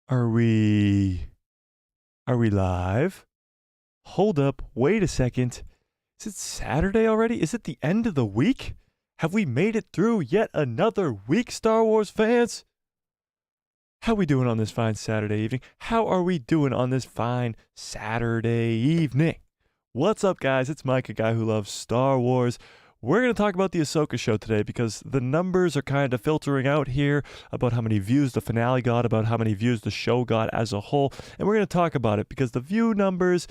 Are we live? Hold up, wait a second. Is it Saturday already? Is it the end of the week? Have we made it through yet another week, Star Wars fans? How we doing on this fine Saturday evening? How are we doing on this fine Saturday evening? What's up, guys? It's Mike, a guy who loves Star Wars. We're going to talk about the Ahsoka show today because the numbers are kind of filtering out here about how many views the finale got, about how many views the show got as a whole. And we're going to talk about it because the view numbers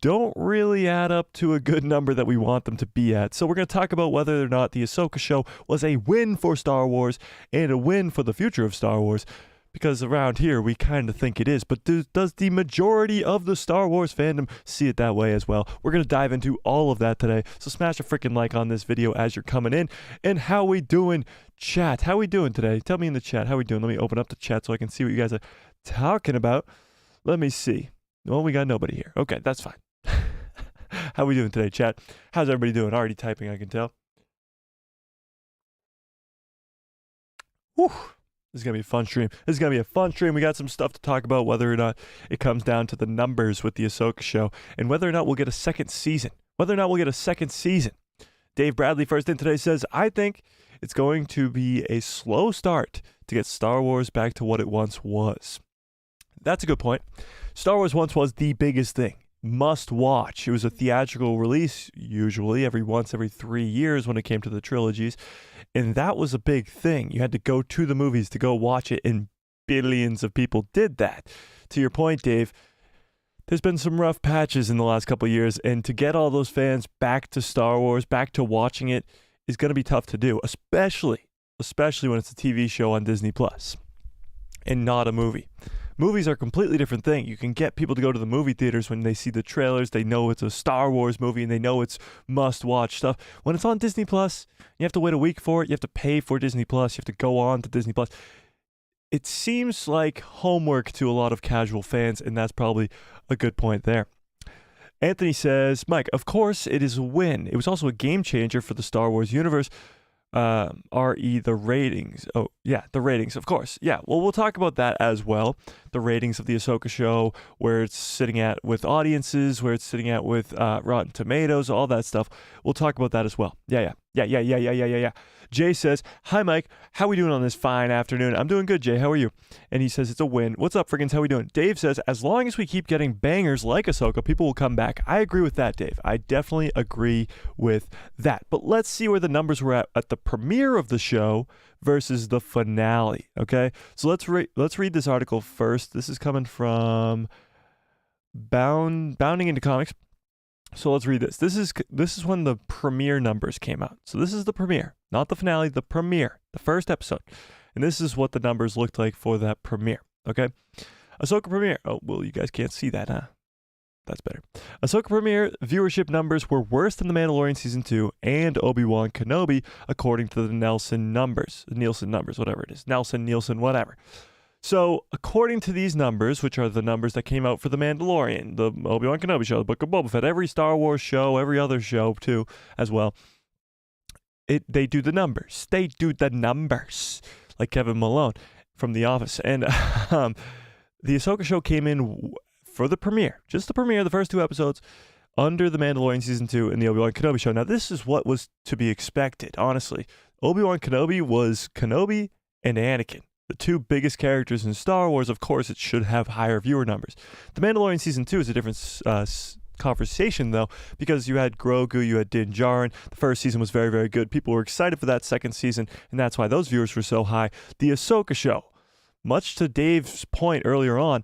don't really add up to a good number that we want them to be at. So we're going to talk about whether or not the Ahsoka show was a win for Star Wars and a win for the future of Star Wars. Because around here, we kind of think it is. But does the majority of the Star Wars fandom see it that way as well? We're going to dive into all of that today. So smash a freaking like on this video as you're coming in. And how we doing, chat? How we doing today? Tell me in the chat. How we doing? Let me open up the chat so I can see what you guys are talking about. Let me see. Well, we got nobody here. Okay, that's fine. How we doing today, chat? How's everybody doing? Already typing, I can tell. Whew. This is going to be a fun stream. This is going to be a fun stream. We got some stuff to talk about, whether or not it comes down to the numbers with the Ahsoka show, and whether or not we'll get a second season. Dave Bradley first in today says, I think it's going to be a slow start to get Star Wars back to what it once was. That's a good point. Star Wars once was the biggest thing. Must watch. It was a theatrical release, usually every 3 years when it came to the trilogies. And that was a big thing. You had to go to the movies to go watch it, and billions of people did that. To your point, Dave, there's been some rough patches in the last couple of years, and to get all those fans back to Star Wars, back to watching it, is going to be tough to do, especially when it's a TV show on Disney Plus and not a movie. Movies are a completely different thing. You can get people to go to the movie theaters when they see the trailers. They know it's a Star Wars movie and they know it's must-watch stuff. When it's on Disney Plus, you have to wait a week for it. You have to pay for Disney Plus. You have to go on to Disney Plus. It seems like homework to a lot of casual fans, and that's probably a good point there. Anthony says, Mike, of course it is a win. It was also a game changer for the Star Wars universe. The ratings. Oh, yeah, the ratings, of course. Yeah, well, we'll talk about that as well. The ratings of the Ahsoka show, where it's sitting at with audiences, where it's sitting at with Rotten Tomatoes, all that stuff. We'll talk about that as well. Yeah. Jay says, hi, Mike. How we doing on this fine afternoon? I'm doing good, Jay. How are you? And he says, it's a win. What's up, friggins? How we doing? Dave says, as long as we keep getting bangers like Ahsoka, people will come back. I agree with that, Dave. I definitely agree with that. But let's see where the numbers were at the premiere of the show versus the finale, okay? So let's read this article first. This is coming from Bounding into Comics. So let's read this. This is when the premiere numbers came out. So this is the premiere, not the finale, the premiere, the first episode. And this is what the numbers looked like for that premiere, okay? Ahsoka premiere. Oh, well, you guys can't see that, huh? That's better. Ahsoka premiere viewership numbers were worse than The Mandalorian Season 2 and Obi-Wan Kenobi, according to the Nielsen numbers, whatever it is. Nielsen, whatever. So, according to these numbers, which are the numbers that came out for The Mandalorian, the Obi-Wan Kenobi show, the Book of Boba Fett, every Star Wars show, every other show too, as well, they do the numbers. They do the numbers, like Kevin Malone from The Office. And the Ahsoka show came in for the premiere, just the premiere, the first 2 episodes, under The Mandalorian Season 2 and the Obi-Wan Kenobi show. Now, this is what was to be expected, honestly. Obi-Wan Kenobi was Kenobi and Anakin. The 2 biggest characters in Star Wars. Of course, it should have higher viewer numbers. The Mandalorian Season 2 is a different conversation, though, because you had Grogu, you had Din Djarin. The first season was very, very good. People were excited for that second season, and that's why those viewers were so high. The Ahsoka show, much to Dave's point earlier on,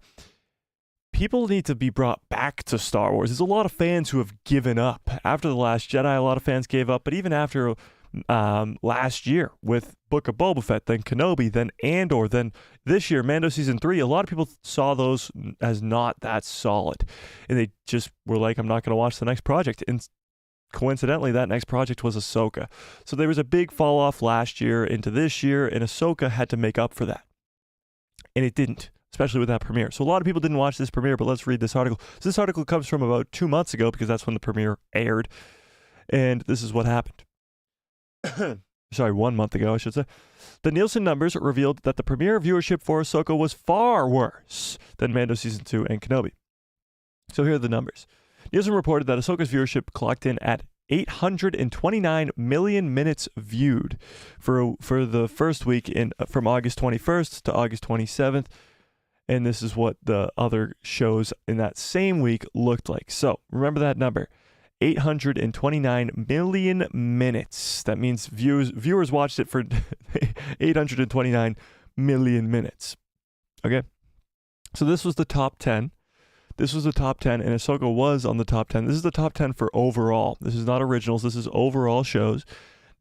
people need to be brought back to Star Wars. There's a lot of fans who have given up. After The Last Jedi, a lot of fans gave up, but even after last year with Book of Boba Fett, then Kenobi, then Andor, then this year Mando Season 3, a lot of people saw those as not that solid, and they just were like, I'm not going to watch the next project. And coincidentally, that next project was Ahsoka. So there was a big fall off last year into this year, and Ahsoka had to make up for that, and it didn't, especially with that premiere. So a lot of people didn't watch this premiere, but let's read this article. So this article comes from about 2 months ago, because that's when the premiere aired, and this is what happened. 1 month ago, I should say. The Nielsen numbers revealed that the premiere viewership for Ahsoka was far worse than Mando Season 2 and Kenobi. So here are the numbers. Nielsen reported that Ahsoka's viewership clocked in at 829 million minutes viewed for the first week from August 21st to August 27th. And this is what the other shows in that same week looked like. So remember that number, 829 million minutes. That means viewers watched it for 829 million minutes. Okay? So this was the top 10. This was the top 10, and Ahsoka was on the top 10. This is the top 10 for overall. This is not originals. This is overall shows.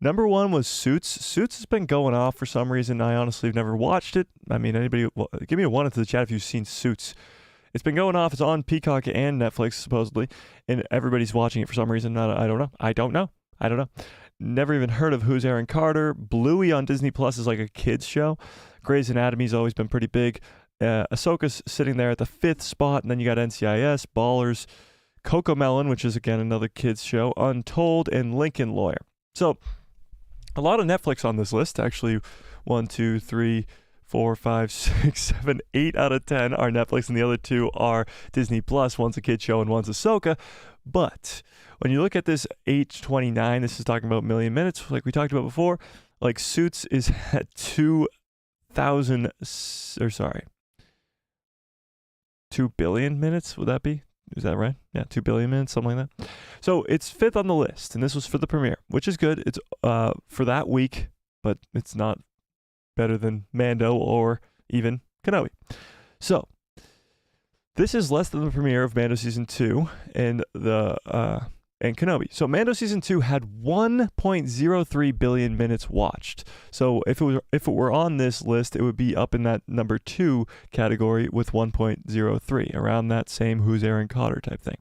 Number 1 was Suits. Suits has been going off for some reason. I honestly have never watched it. I mean, anybody, give me a 1 into the chat if you've seen Suits. It's been going off. It's on Peacock and Netflix, supposedly, and everybody's watching it for some reason. I don't know. Never even heard of Who's Aaron Carter. Bluey on Disney Plus is like a kids show. Grey's Anatomy's always been pretty big. Ahsoka's sitting there at the 5th spot, and then you got NCIS, Ballers, Cocomelon, which is again another kids show, Untold, and Lincoln Lawyer. So a lot of Netflix on this list. Actually, 1, 2, 3, 4, 5, 6, 7, 8 out of 10 are Netflix, and the other 2 are Disney Plus. One's a kid show and one's Ahsoka. But when you look at this 829, this is talking about million minutes, like we talked about before. Like Suits is at 2 billion minutes, would that be? Is that right? Yeah, 2 billion minutes, something like that. So it's 5th on the list, and this was for the premiere, which is good. It's for that week, but it's not better than Mando or even Kenobi. So this is less than the premiere of Mando Season 2 and Kenobi. So Mando Season 2 had 1.03 billion minutes watched. So if it were on this list, it would be up in that number 2 category with 1.03, around that same Who's Aaron Carter type thing.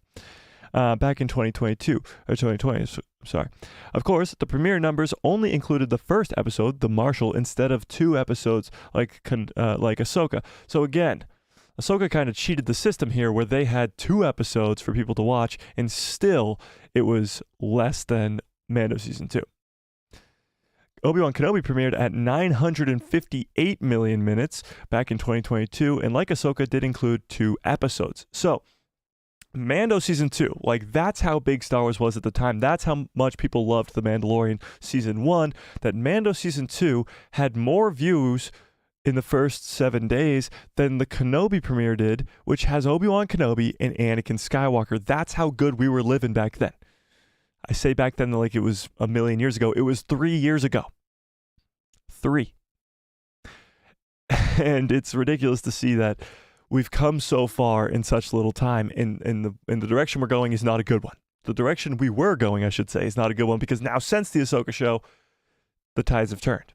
Back in 2020. Of course, the premiere numbers only included the first episode, The Marshal, instead of 2 episodes like Ahsoka. So again, Ahsoka kind of cheated the system here, where they had 2 episodes for people to watch, and still it was less than Mando Season 2. Obi-Wan Kenobi premiered at 958 million minutes back in 2022, and like Ahsoka, did include 2 episodes. So Mando Season 2, like that's how big Star Wars was at the time. That's how much people loved The Mandalorian Season 1, that Mando Season 2 had more views in the first 7 days than the Kenobi premiere did, which has Obi-Wan Kenobi and Anakin Skywalker. That's how good we were living back then. I say back then like it was a million years ago. It was 3 years ago. 3. And it's ridiculous to see that we've come so far in such little time, and the direction we're going is not a good one. The direction we were going, I should say, is not a good one, because now since the Ahsoka show, the tides have turned.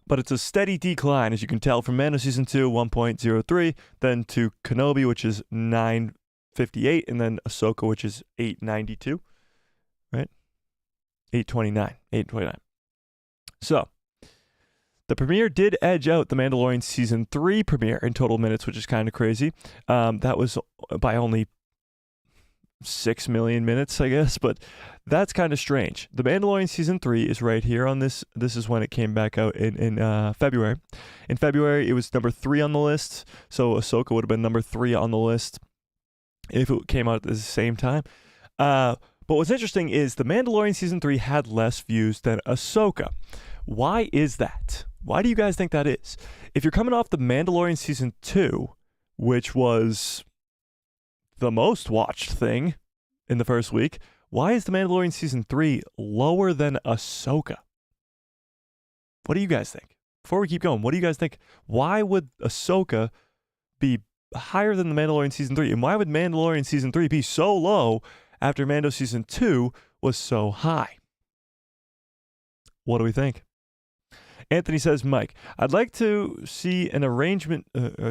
But it's a steady decline, as you can tell, from Mando Season 2, 1.03, then to Kenobi, which is 958, and then Ahsoka, which is 892, right? 829. So, the premiere did edge out The Mandalorian Season 3 premiere in total minutes, which is kind of crazy. That was by only 6 million minutes, I guess, but that's kind of strange. The Mandalorian Season 3 is right here on this. This is when it came back out in February. In February, it was number 3 on the list, so Ahsoka would have been number 3 on the list if it came out at the same time. But what's interesting is The Mandalorian Season 3 had less views than Ahsoka. Why is that? Why do you guys think that is? If you're coming off The Mandalorian Season 2, which was the most watched thing in the first week, why is The Mandalorian Season 3 lower than Ahsoka? What do you guys think? Before we keep going, what do you guys think? Why would Ahsoka be higher than The Mandalorian Season 3? And why would Mandalorian Season 3 be so low after Mando Season 2 was so high? What do we think? Anthony says, Mike, I'd like to see an arrangement, an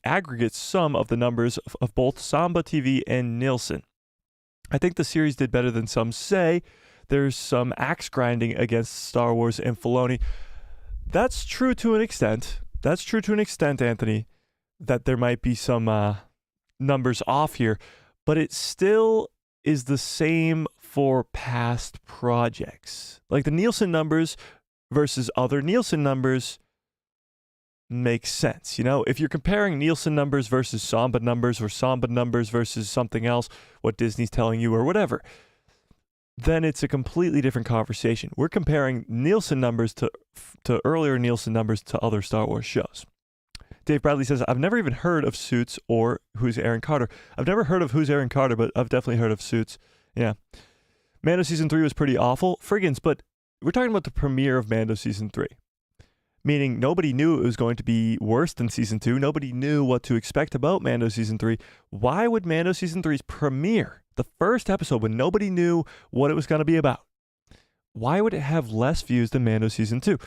aggregate sum of the numbers of both Samba TV and Nielsen. I think the series did better than some say. There's some axe grinding against Star Wars and Filoni. That's true to an extent. Anthony, that there might be some numbers off here, but it still is the same for past projects. Like the Nielsen numbers versus other Nielsen numbers makes sense. You know, if you're comparing Nielsen numbers versus Samba numbers or Samba numbers versus something else, what Disney's telling you or whatever, then it's a completely different conversation. We're comparing Nielsen numbers to earlier Nielsen numbers to other Star Wars shows. Dave Bradley says, I've never even heard of Suits or Who's Aaron Carter. I've never heard of Who's Aaron Carter, but I've definitely heard of Suits. Yeah. Mando Season 3 was pretty awful. Friggins, but we're talking about the premiere of Mando Season 3. Meaning nobody knew it was going to be worse than Season 2. Nobody knew what to expect about Mando Season 3. Why would Mando Season 3's premiere, the first episode, when nobody knew what it was going to be about, why would it have less views than Mando Season 2?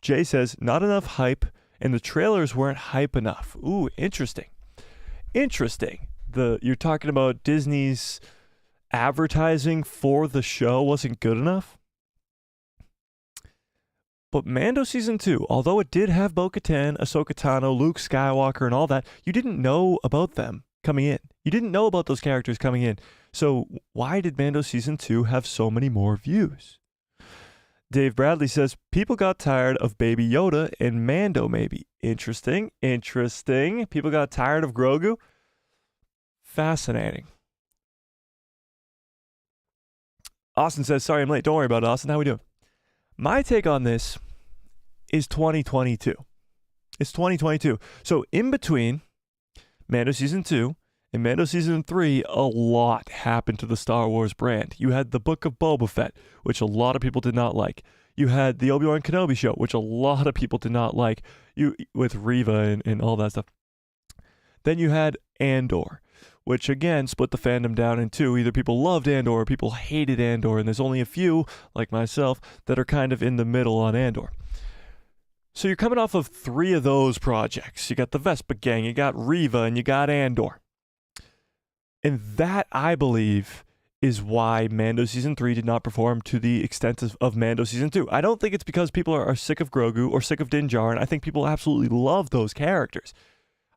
Jay says, not enough hype, and the trailers weren't hype enough. Ooh, interesting. Interesting. You're talking about Disney's advertising for the show wasn't good enough? But Mando Season 2, although it did have Bo-Katan, Ahsoka Tano, Luke Skywalker, and all that, you didn't know about them coming in. You didn't know about those characters coming in. So why did Mando Season 2 have so many more views? Dave Bradley says, people got tired of Baby Yoda and Mando maybe. Interesting. People got tired of Grogu. Fascinating. Austin says, sorry I'm late. Don't worry about it, Austin. How we doing? My take on this is 2022. It's 2022. So in between Mando Season 2 and Mando Season 3, a lot happened to the Star Wars brand. You had the Book of Boba Fett, which a lot of people did not like. You had the Obi-Wan Kenobi show, which a lot of people did not like, with Reva and all that stuff. Then you had Andor, which again split the fandom down in two. Either people loved Andor or people hated Andor, and there's only a few, like myself, that are kind of in the middle on Andor. So you're coming off of 3 of those projects. You got the Vespa Gang, you got Reva, and you got Andor. And that, I believe, is why Mando Season 3 did not perform to the extent of Mando Season 2. I don't think it's because people are sick of Grogu or sick of Din Djarin. I think people absolutely love those characters.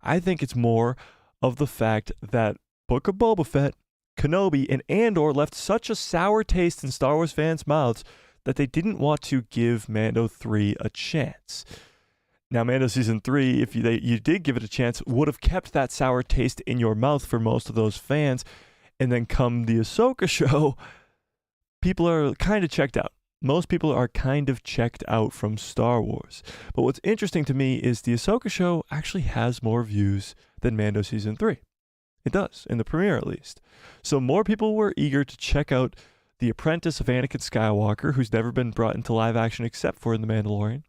I think it's more of the fact that Book of Boba Fett, Kenobi, and Andor left such a sour taste in Star Wars fans' mouths that they didn't want to give Mando 3 a chance. Now, Mando Season 3, if you did give it a chance, would have kept that sour taste in your mouth for most of those fans. And then come the Ahsoka show, people are kind of checked out. Most people are kind of checked out from Star Wars. But what's interesting to me is the Ahsoka show actually has more views than Mando Season 3. It does, in the premiere at least. So more people were eager to check out the apprentice of Anakin Skywalker, who's never been brought into live action except for in The Mandalorian,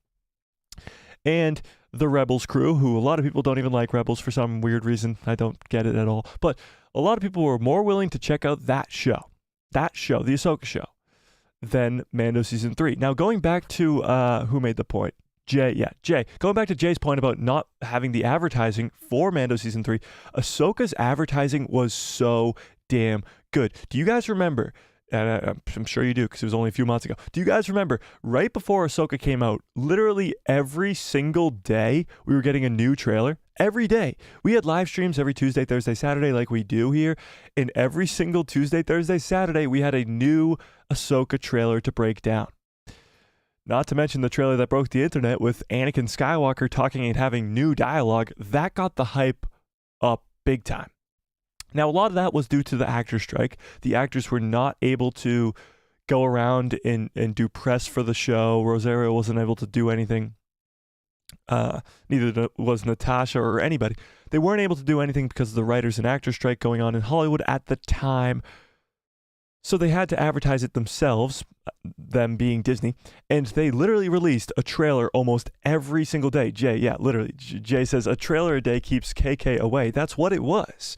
and the Rebels crew, who a lot of people don't even like Rebels for some weird reason. I don't get it at all. But a lot of people were more willing to check out that show, the Ahsoka show, than Mando Season 3. Now, going back to, who made the point? Jay. Going back to Jay's point about not having the advertising for Mando Season 3, Ahsoka's advertising was so damn good. Do you guys remember, and I'm sure you do because it was only a few months ago, do you guys remember right before Ahsoka came out, literally every single day we were getting a new trailer? Every day. We had live streams every Tuesday, Thursday, Saturday like we do here, and every single Tuesday, Thursday, Saturday we had a new Ahsoka trailer to break down. Not to mention the trailer that broke the internet with Anakin Skywalker talking and having new dialogue. That got the hype up big time. Now, a lot of that was due to the actor strike. The actors were not able to go around and do press for the show. Rosario wasn't able to do anything. Neither was Natasha or anybody. They weren't able to do anything because of the writers and actors strike going on in Hollywood at the time. So they had to advertise it themselves, them being Disney, and they literally released a trailer almost every single day. Jay says a trailer a day keeps KK away. That's what it was.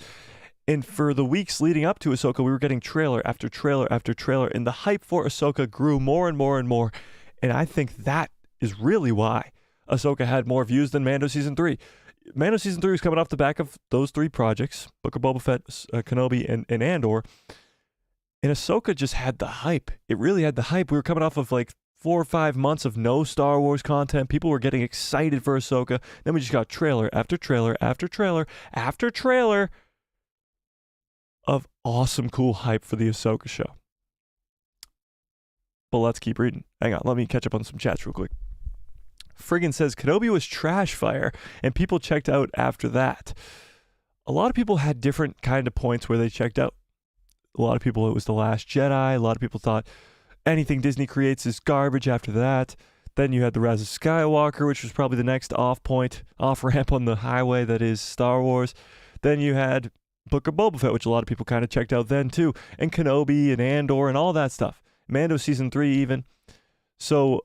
And for the weeks leading up to Ahsoka, we were getting trailer after trailer after trailer, and the hype for Ahsoka grew more and more and more. And I think that is really why Ahsoka had more views than Mando Season 3. Mando Season 3 was coming off the back of those 3 projects, Book of Boba Fett, Kenobi, and Andor. And Ahsoka just had the hype. It really had the hype. We were coming off of like 4 or 5 months of no Star Wars content. People were getting excited for Ahsoka. Then we just got trailer after trailer after trailer after trailer of awesome, cool hype for the Ahsoka show. But let's keep reading. Hang on, let me catch up on some chats real quick. Friggin says Kenobi was trash fire, and people checked out after that. A lot of people had different kind of points where they checked out. A lot of people, it was The Last Jedi. A lot of people thought anything Disney creates is garbage after that. Then you had The Rise of Skywalker, which was probably the next off-ramp on the highway that is Star Wars. Then you had Book of Boba Fett, which a lot of people kind of checked out then too. And Kenobi and Andor and all that stuff. Mando Season 3 even. So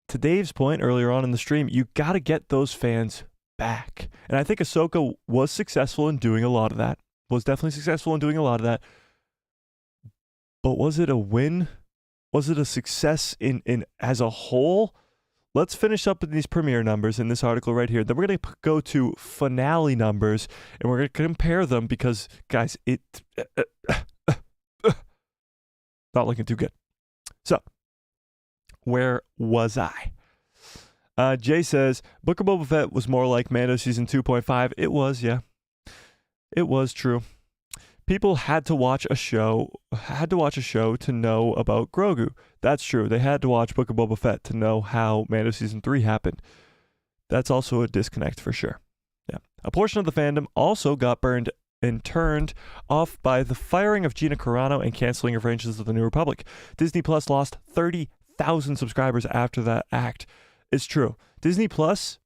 to Dave's point earlier on in the stream, you got to get those fans back. And I think Ahsoka was successful in doing a lot of that. Was definitely successful in doing a lot of that. But was it a win? Was it a success in as a whole? Let's finish up with these premiere numbers in this article right here. Then we're going to go to finale numbers, and we're going to compare them because, guys, not looking too good. So, where was I? Jay says, Book of Boba Fett was more like Mando Season 2.5. It was, yeah. It was true. People had to watch a show to know about Grogu. That's true. They had to watch Book of Boba Fett to know how Mando Season 3 happened. That's also a disconnect for sure. Yeah. A portion of the fandom also got burned and turned off by the firing of Gina Carano and canceling of Rangers of the New Republic. Disney Plus lost 30,000 subscribers after that act. It's true. Disney Plus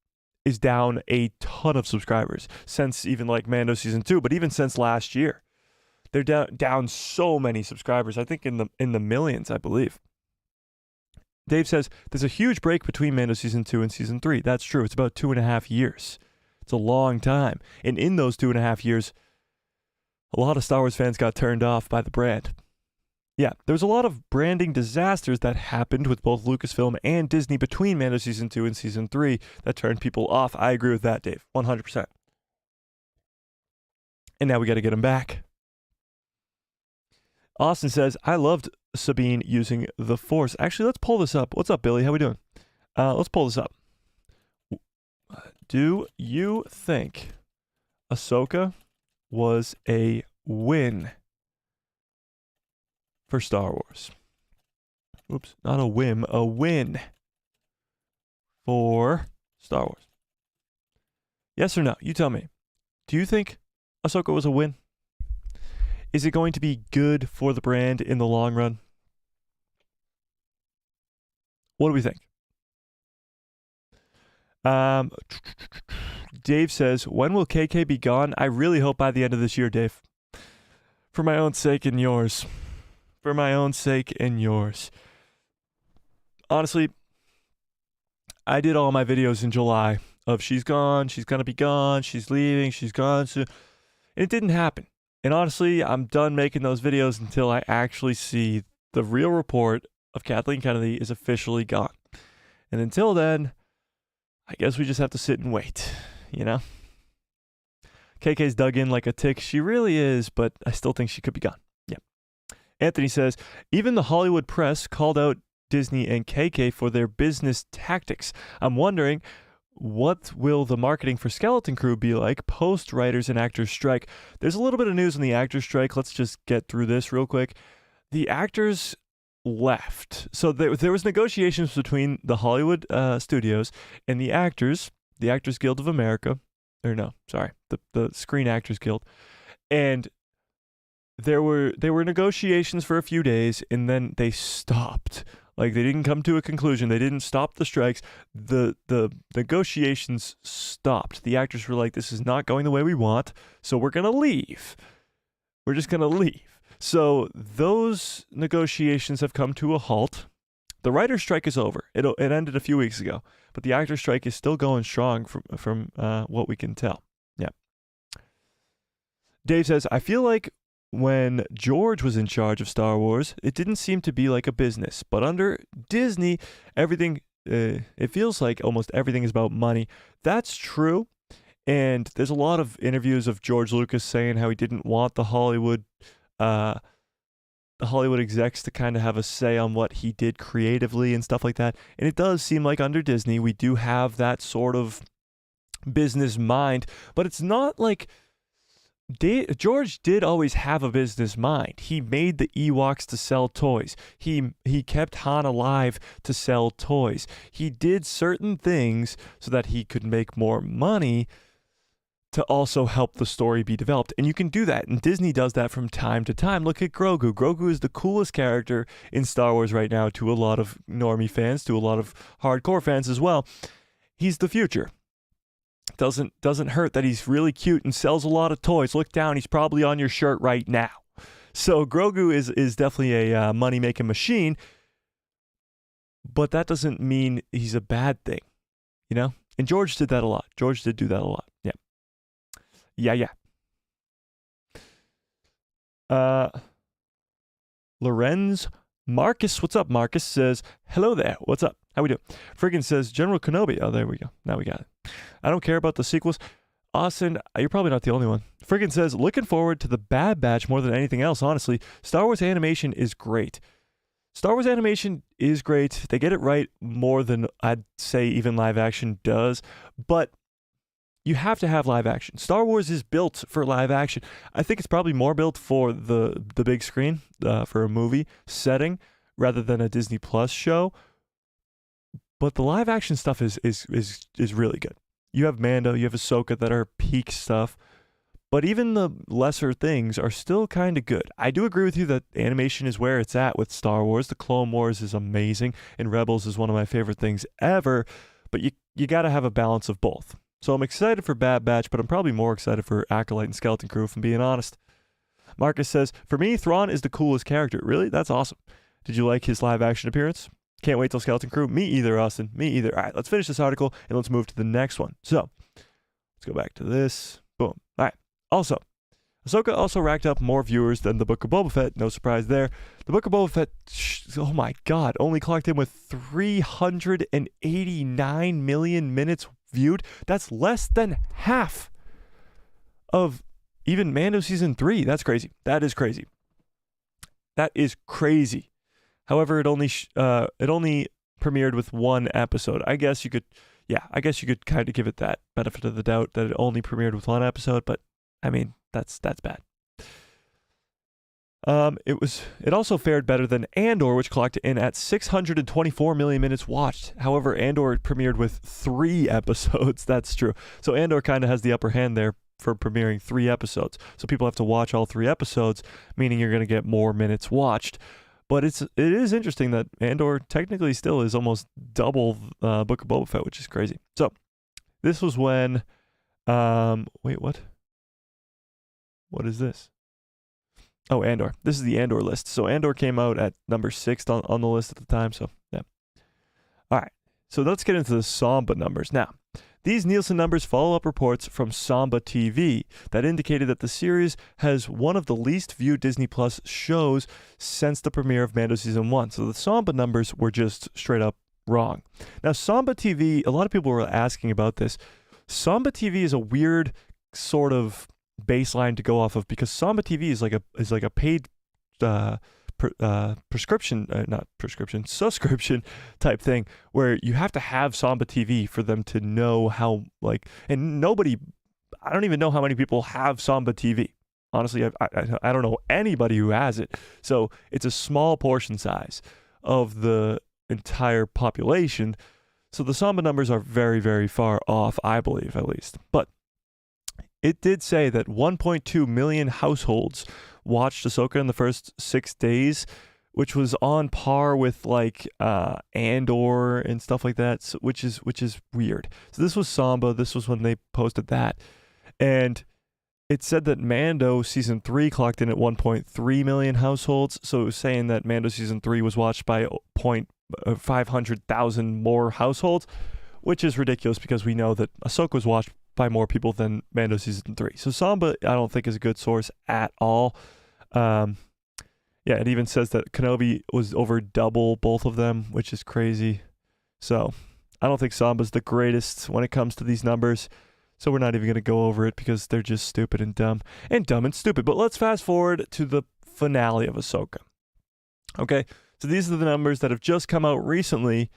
is down a ton of subscribers since even like Mando Season 2, but even since last year. They're down so many subscribers. I think in the millions, I believe. Dave says, there's a huge break between Mando Season 2 and Season 3. That's true. It's about 2.5 years. It's a long time. And in those 2.5 years, a lot of Star Wars fans got turned off by the brand. Yeah, there's a lot of branding disasters that happened with both Lucasfilm and Disney between Mando Season 2 and Season 3 that turned people off. I agree with that, Dave. 100%. And now we got to get them back. Austin says, I loved Sabine using the Force. Actually, let's pull this up. What's up, Billy? How we doing? Let's pull this up. Do you think Ahsoka was a win for Star Wars? Oops, not a whim, a win for Star Wars. Yes or no? You tell me. Do you think Ahsoka was a win? Is it going to be good for the brand in the long run? What do we think? Dave says, when will KK be gone? I really hope by the end of this year, Dave. For my own sake and yours. For my own sake and yours. Honestly, I did all my videos in July of she's gone, she's going to be gone, she's leaving, she's gone. And it didn't happen. And honestly, I'm done making those videos until I actually see the real report of Kathleen Kennedy is officially gone. And until then, I guess we just have to sit and wait, you know? KK's dug in like a tick. She really is, but I still think she could be gone. Yeah. Anthony says, even the Hollywood press called out Disney and KK for their business tactics. I'm wondering, what will the marketing for Skeleton Crew be like post writers and actors strike? There's a little bit of news on the actors strike. Let's just get through this real quick. The actors left. So there was negotiations between the Hollywood studios and the Actors Guild of America. Or no, sorry, the Screen Actors Guild. And there were negotiations for a few days, and then they stopped. Like, they didn't come to a conclusion. They didn't stop the strikes. The negotiations stopped. The actors were like, this is not going the way we want, so we're going to leave. We're just going to leave. So those negotiations have come to a halt. The writer's strike is over. It ended a few weeks ago, but the actor's strike is still going strong from what we can tell. Yeah. Dave says, I feel like when George was in charge of Star Wars, it didn't seem to be like a business. But under Disney, everything, it feels like almost everything is about money. That's true. And there's a lot of interviews of George Lucas saying how he didn't want the Hollywood execs to kind of have a say on what he did creatively and stuff like that. And it does seem like under Disney, we do have that sort of business mind. But it's not like George did always have a business mind. He made the Ewoks to sell toys. He kept Han alive to sell toys. He did certain things so that he could make more money to also help the story be developed. And you can do that. And Disney does that from time to time. Look at Grogu. Grogu is the coolest character in Star Wars right now to a lot of normie fans, to a lot of hardcore fans as well. He's the future. Doesn't hurt that he's really cute and sells a lot of toys. Look down, he's probably on your shirt right now. So Grogu is definitely a money-making machine, but that doesn't mean he's a bad thing, you know? And George did that a lot. George did do that a lot. Yeah. Lorenz Marcus, what's up? Marcus says, hello there. What's up? How we doing? Friggin says, General Kenobi. Oh, there we go. Now we got it. I don't care about the sequels. Austin, you're probably not the only one. Friggin says, looking forward to the Bad Batch more than anything else, honestly. Star Wars animation is great. Star Wars animation is great. They get it right more than I'd say even live action does. But you have to have live action. Star Wars is built for live action. I think it's probably more built for the big screen, for a movie setting, rather than a Disney Plus show. But the live action stuff is really good. You have Mando, you have Ahsoka that are peak stuff. But even the lesser things are still kind of good. I do agree with you that animation is where it's at with Star Wars. The Clone Wars is amazing, and Rebels is one of my favorite things ever. But you got to have a balance of both. So I'm excited for Bad Batch, but I'm probably more excited for Acolyte and Skeleton Crew, if I'm being honest. Marcus says, for me, Thrawn is the coolest character. Really? That's awesome. Did you like his live action appearance? Can't wait till Skeleton Crew. Me either, Austin. Me either. All right, let's finish this article and let's move to the next one. So let's go back to this. Boom. All right. Also, Ahsoka also racked up more viewers than the Book of Boba Fett. No surprise there. The Book of Boba Fett, oh my God, only clocked in with 389 million minutes viewed. That's less than half of even Mando season 3. That's crazy. That is crazy. That is crazy. However, it only premiered with one episode. I guess you could kind of give it that benefit of the doubt that it only premiered with one episode, but I mean, that's bad. It also fared better than Andor, which clocked in at 624 million minutes watched. However, Andor premiered with 3 episodes. That's true. So Andor kind of has the upper hand there for premiering 3 episodes. So people have to watch all 3 episodes, meaning you're going to get more minutes watched. But it is interesting that Andor technically still is almost double Book of Boba Fett, which is crazy. So this was when, wait, what? What is this? Oh, Andor. This is the Andor list. So Andor came out at number 6 on the list at the time. So yeah. All right. So let's get into the Samba numbers now. These Nielsen numbers follow up reports from Samba TV that indicated that the series has one of the least viewed Disney Plus shows since the premiere of Mando Season 1. So the Samba numbers were just straight up wrong. Now, Samba TV, a lot of people were asking about this. Samba TV is a weird sort of baseline to go off of because Samba TV is like a paid subscription type thing where you have to have Samba TV for them to know how, like, and I don't even know how many people have Samba TV. Honestly, I don't know anybody who has it. So it's a small portion size of the entire population. So the Samba numbers are very, very far off, I believe, at least. But it did say that 1.2 million households watched Ahsoka in the first 6 days, which was on par with like Andor and stuff like that, so, which is weird. So this was Samba. This was when they posted that, and it said that Mando season 3 clocked in at 1.3 million households. So it was saying that Mando season 3 was watched by 500,000 more households, which is ridiculous because we know that Ahsoka was watched by more people than Mando season 3. So Samba, I don't think is a good source at all. Yeah, it even says that Kenobi was over double both of them, which is crazy. So I don't think Samba's the greatest when it comes to these numbers. So we're not even going to go over it because they're just stupid and dumb and stupid. But let's fast forward to the finale of Ahsoka. Okay, so these are the numbers that have just come out recently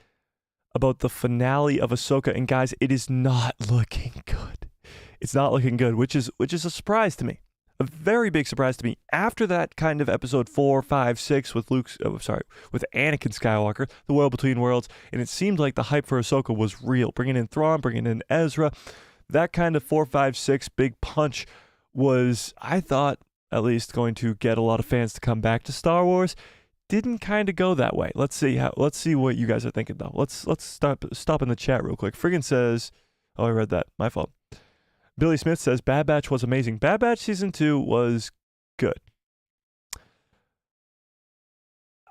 about the finale of Ahsoka, and guys, it is not looking good. It's not looking good, which is a surprise to me. a very big surprise to me. After that kind of episode 4, 5, 6 with with Anakin Skywalker, the world between worlds, and it seemed like the hype for Ahsoka was real. Bringing in Thrawn, bringing in Ezra, that kind of 4, 5, 6 big punch was, I thought, at least going to get a lot of fans to come back to Star Wars. Didn't kind of go that way. Let's see what you guys are thinking though. Let's stop in the chat real quick. Friggin says, oh, I read that. My fault. Billy Smith says Bad Batch was amazing. Bad Batch season 2 was good.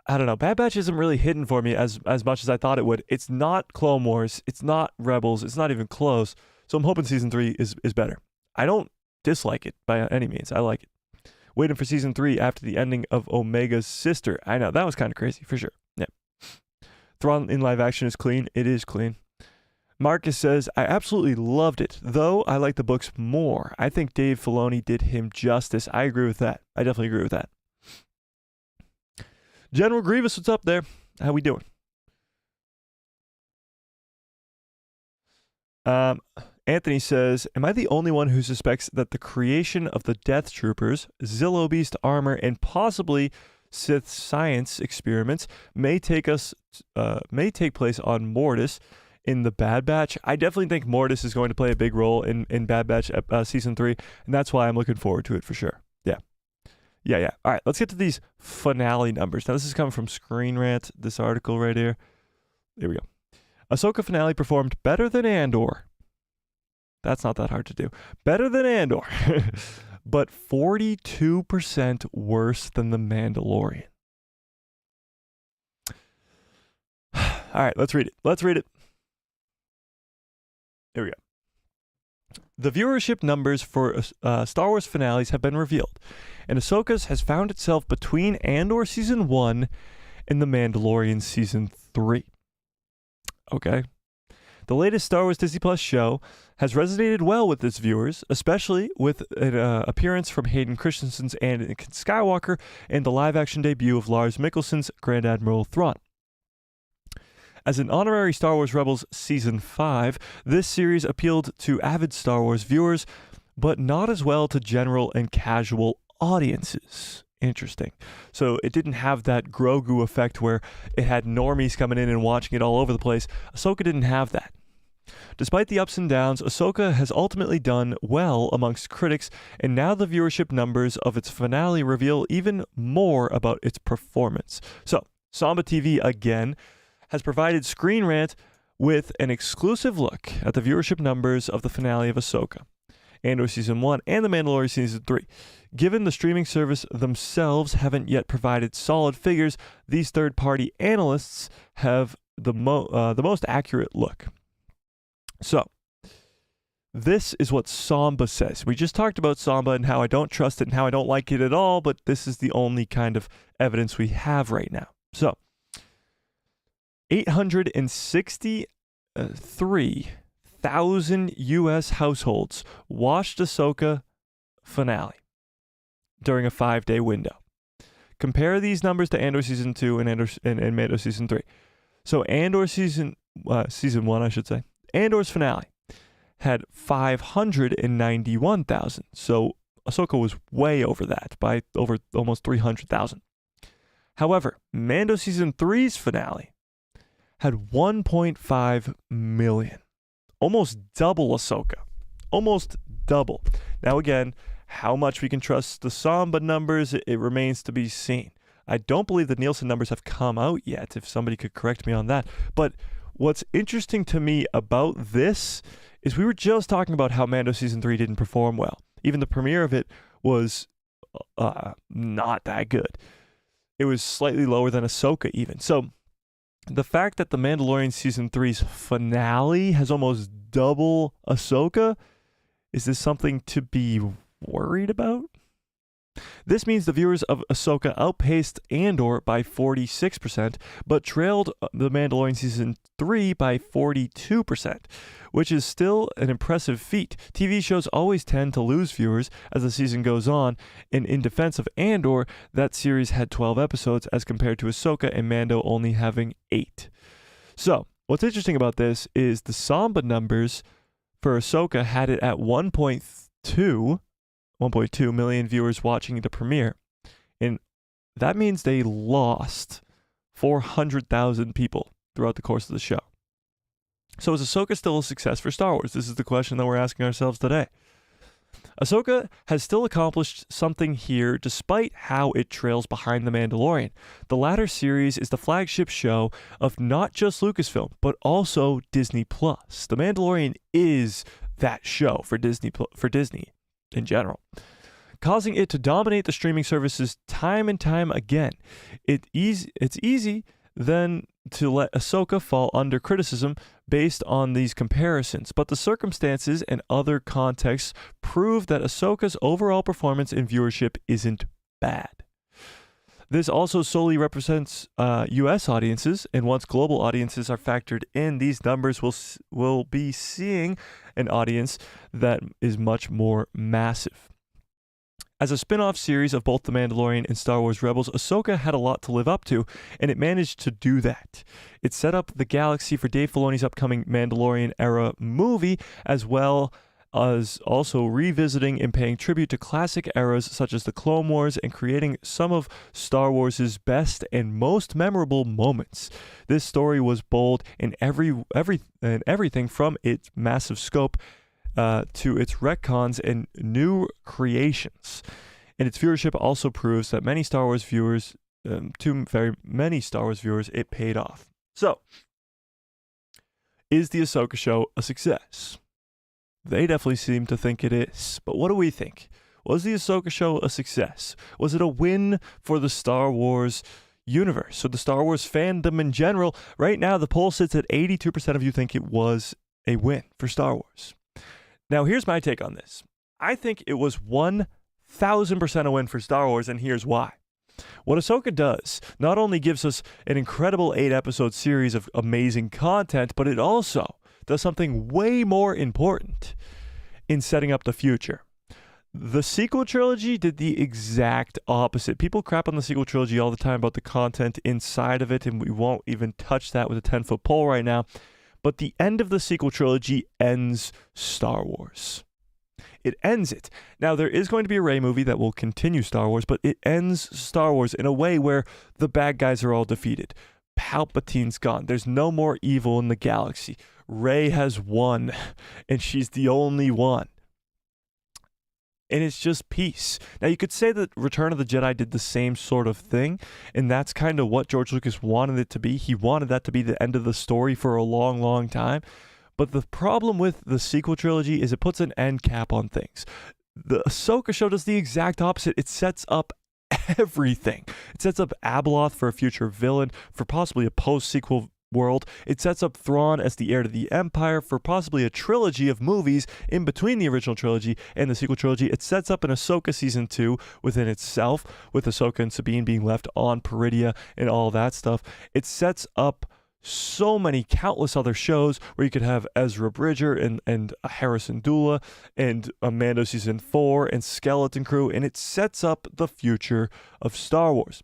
I don't know. Bad Batch isn't really hitting for me as much as I thought it would. It's not Clone Wars. It's not Rebels. It's not even close. So I'm hoping season 3 is better. I don't dislike it by any means. I like it. Waiting for season 3 after the ending of Omega's sister. I know. That was kind of crazy for sure. Yeah. Thrawn in live action is clean. It is clean. Marcus says, I absolutely loved it, though I like the books more. I think Dave Filoni did him justice. I agree with that. I definitely agree with that. General Grievous, what's up there? How we doing? Anthony says, am I the only one who suspects that the creation of the Death Troopers, Zillo Beast armor, and possibly Sith science experiments may take place on Mortis in the Bad Batch? I definitely think Mortis is going to play a big role in Bad Batch season 3, and that's why I'm looking forward to it for sure. Yeah. All right, let's get to these finale numbers. Now, this is coming from Screen Rant, this article right here. Here we go. Ahsoka finale performed better than Andor. That's not that hard to do. Better than Andor, but 42% worse than The Mandalorian. All right, let's read it. Here we go. The viewership numbers for Star Wars finales have been revealed, and Ahsoka's has found itself between Andor Season 1 and The Mandalorian Season 3. Okay. The latest Star Wars Disney Plus show has resonated well with its viewers, especially with an appearance from Hayden Christensen's Anakin Skywalker and the live-action debut of Lars Mikkelsen's Grand Admiral Thrawn. As an honorary Star Wars Rebels Season 5, this series appealed to avid Star Wars viewers, but not as well to general and casual audiences. Interesting. So it didn't have that Grogu effect where it had normies coming in and watching it all over the place. Ahsoka didn't have that. Despite the ups and downs, Ahsoka has ultimately done well amongst critics, and now the viewership numbers of its finale reveal even more about its performance. So, Samba TV again has provided Screen Rant with an exclusive look at the viewership numbers of the finale of Ahsoka, Andor Season 1, and The Mandalorian Season 3. Given the streaming service themselves haven't yet provided solid figures, these third-party analysts have the most accurate look. So, this is what Samba says. We just talked about Samba and how I don't trust it and how I don't like it at all, but this is the only kind of evidence we have right now. So, 863,000 U.S. households watched Ahsoka finale during a 5-day window. Compare these numbers to Andor Season 2 and Mando Season 3. So Andor Season 1, I should say. Andor's finale had 591,000. So Ahsoka was way over that by over almost 300,000. However, Mando Season 3's finale had 1.5 million. Almost double Ahsoka. Almost double. Now again, how much we can trust the Samba numbers, it remains to be seen. I don't believe the Nielsen numbers have come out yet, if somebody could correct me on that. But what's interesting to me about this is we were just talking about how Mando Season 3 didn't perform well. Even the premiere of it was not that good. It was slightly lower than Ahsoka even. So the fact that The Mandalorian Season 3's finale has almost double Ahsoka, is this something to be worried about? This means the viewers of Ahsoka outpaced Andor by 46%, but trailed The Mandalorian Season 3 by 42%, which is still an impressive feat. TV shows always tend to lose viewers as the season goes on, and in defense of Andor, that series had 12 episodes as compared to Ahsoka and Mando only having 8. So, what's interesting about this is the Samba numbers for Ahsoka had it at 1.2, 1.2 million viewers watching the premiere. And that means they lost 400,000 people throughout the course of the show. So is Ahsoka still a success for Star Wars? This is the question that we're asking ourselves today. Ahsoka has still accomplished something here despite how it trails behind The Mandalorian. The latter series is the flagship show of not just Lucasfilm, but also Disney+. The Mandalorian is that show for Disney in general, causing it to dominate the streaming services time and time again. It's easy then to let Ahsoka fall under criticism based on these comparisons, but the circumstances and other contexts prove that Ahsoka's overall performance and viewership isn't bad. This also solely represents U.S. audiences, and once global audiences are factored in, these numbers will be seeing an audience that is much more massive. As a spin-off series of both The Mandalorian and Star Wars Rebels, Ahsoka had a lot to live up to, and it managed to do that. It set up the galaxy for Dave Filoni's upcoming Mandalorian-era movie, as well as also revisiting and paying tribute to classic eras such as the Clone Wars and creating some of Star Wars' best and most memorable moments. This story was bold in everything from its massive scope to its retcons and new creations. And its viewership also proves that many Star Wars viewers, it paid off. So, is the Ahsoka show a success? They definitely seem to think it is. But what do we think? Was the Ahsoka show a success? Was it a win for the Star Wars universe, or the Star Wars fandom in general? Right now, the poll sits at 82% of you think it was a win for Star Wars. Now, here's my take on this. I think it was 1,000% a win for Star Wars, and here's why. What Ahsoka does not only gives us an incredible 8-episode series of amazing content, but it also does something way more important in setting up the future. The sequel trilogy did the exact opposite. People crap on the sequel trilogy all the time about the content inside of it, and we won't even touch that with a 10-foot pole right now. But the end of the sequel trilogy ends Star Wars. It ends it. Now, there is going to be a Rey movie that will continue Star Wars, but it ends Star Wars in a way where the bad guys are all defeated. Palpatine's gone. There's no more evil in the galaxy. Rey has won, and she's the only one. And it's just peace. Now, you could say that Return of the Jedi did the same sort of thing, and that's kind of what George Lucas wanted it to be. He wanted that to be the end of the story for a long, long time. But the problem with the sequel trilogy is it puts an end cap on things. The Ahsoka show does the exact opposite. It sets up everything. It sets up Abeloth for a future villain, for possibly a post-sequel world. It sets up Thrawn as the heir to the Empire for possibly a trilogy of movies in between the original trilogy and the sequel trilogy. It sets up an Ahsoka season 2 within itself, with Ahsoka and Sabine being left on Peridia and all that stuff. It sets up so many countless other shows where you could have Ezra Bridger and Harrison Dula and Mando season 4 and Skeleton Crew, and it sets up the future of Star Wars.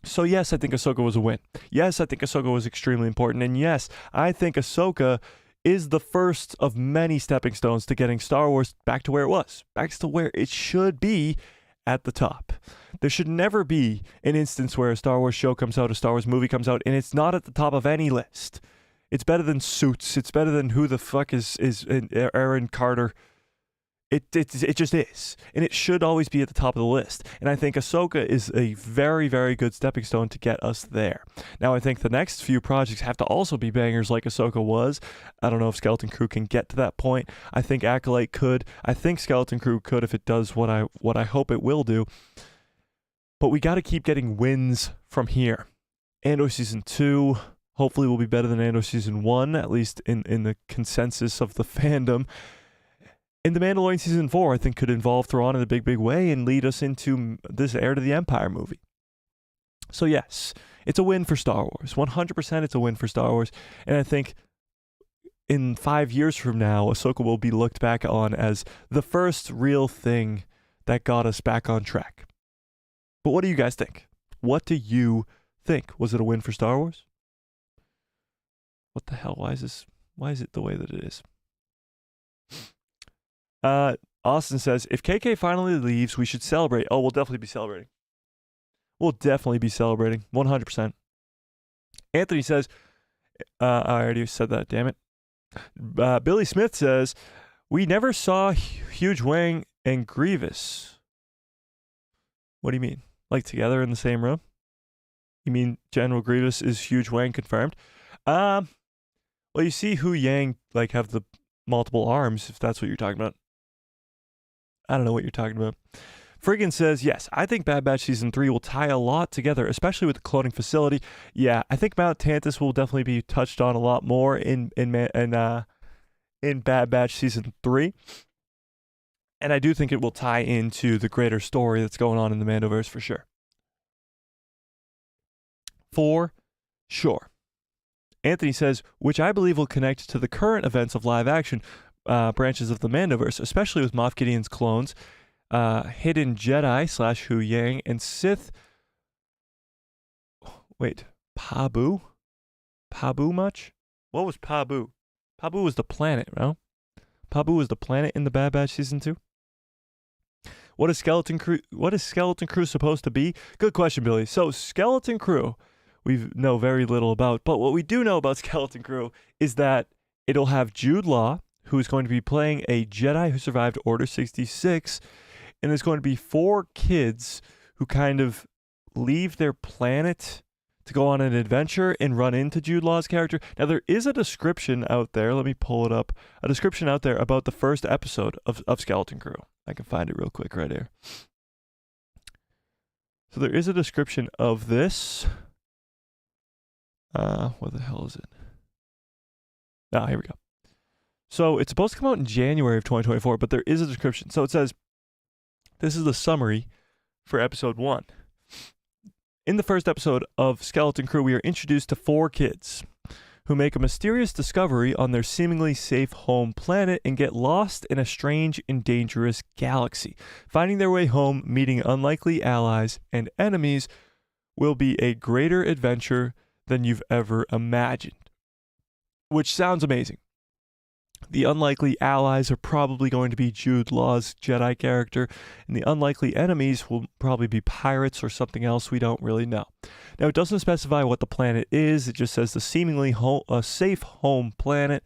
So yes, I think Ahsoka was a win. Yes, I think Ahsoka was extremely important. And yes, I think Ahsoka is the first of many stepping stones to getting Star Wars back to where it was, back to where it should be at the top. There should never be an instance where a Star Wars show comes out, a Star Wars movie comes out, and it's not at the top of any list. It's better than Suits. It's better than who the fuck is Aaron Carter. It just is. And it should always be at the top of the list. And I think Ahsoka is a very, very good stepping stone to get us there. Now, I think the next few projects have to also be bangers like Ahsoka was. I don't know if Skeleton Crew can get to that point. I think Acolyte could. I think Skeleton Crew could if it does what I hope it will do. But we got to keep getting wins from here. Andor Season 2 hopefully will be better than Andor Season 1, at least in the consensus of the fandom. And The Mandalorian Season 4, I think, could involve Thrawn in a big, big way and lead us into this Heir to the Empire movie. So yes, it's a win for Star Wars. 100% it's a win for Star Wars. And I think in 5 years from now, Ahsoka will be looked back on as the first real thing that got us back on track. But what do you guys think? What do you think? Was it a win for Star Wars? What the hell? Why is it the way that it is? Austin says, if KK finally leaves, we should celebrate. Oh, we'll definitely be celebrating. We'll definitely be celebrating. 100%. Anthony says, I already said that, damn it. Billy Smith says, we never saw Huge Wang and Grievous. What do you mean? Like together in the same room? You mean General Grievous is Huge Wang confirmed? Well, you see Hu Yang like have the multiple arms, if that's what you're talking about. I don't know what you're talking about. Friggin says, yes, I think Bad Batch Season 3 will tie a lot together, especially with the cloning facility. Yeah, I think Mount Tantus will definitely be touched on a lot more in Bad Batch Season 3. And I do think it will tie into the greater story that's going on in the Mandoverse for sure. For sure. Anthony says, which I believe will connect to the current events of live action branches of the Mandoverse, especially with Moff Gideon's clones, hidden Jedi / Hu Yang, and Sith. Wait, Pabu? Pabu much? What was Pabu? Pabu was the planet, no? Pabu was the planet in the Bad Batch Season 2? What is Skeleton Crew supposed to be? Good question, Billy. So, Skeleton Crew, we know very little about, but what we do know about Skeleton Crew is that it'll have Jude Law, who is going to be playing a Jedi who survived Order 66, and there's going to be 4 kids who kind of leave their planet to go on an adventure and run into Jude Law's character. Now, there is a description out there. Let me pull it up. A description out there about the first episode of Skeleton Crew. I can find it real quick right here. So there is a description of this. What the hell is it? Ah, here we go. So it's supposed to come out in January of 2024, but there is a description. So it says, this is the summary for episode 1. In the first episode of Skeleton Crew, we are introduced to 4 kids who make a mysterious discovery on their seemingly safe home planet and get lost in a strange and dangerous galaxy. Finding their way home, meeting unlikely allies and enemies will be a greater adventure than you've ever imagined. Which sounds amazing. The unlikely allies are probably going to be Jude Law's Jedi character, and the unlikely enemies will probably be pirates or something else we don't really know. Now, it doesn't specify what the planet is. It just says the seemingly a safe home planet,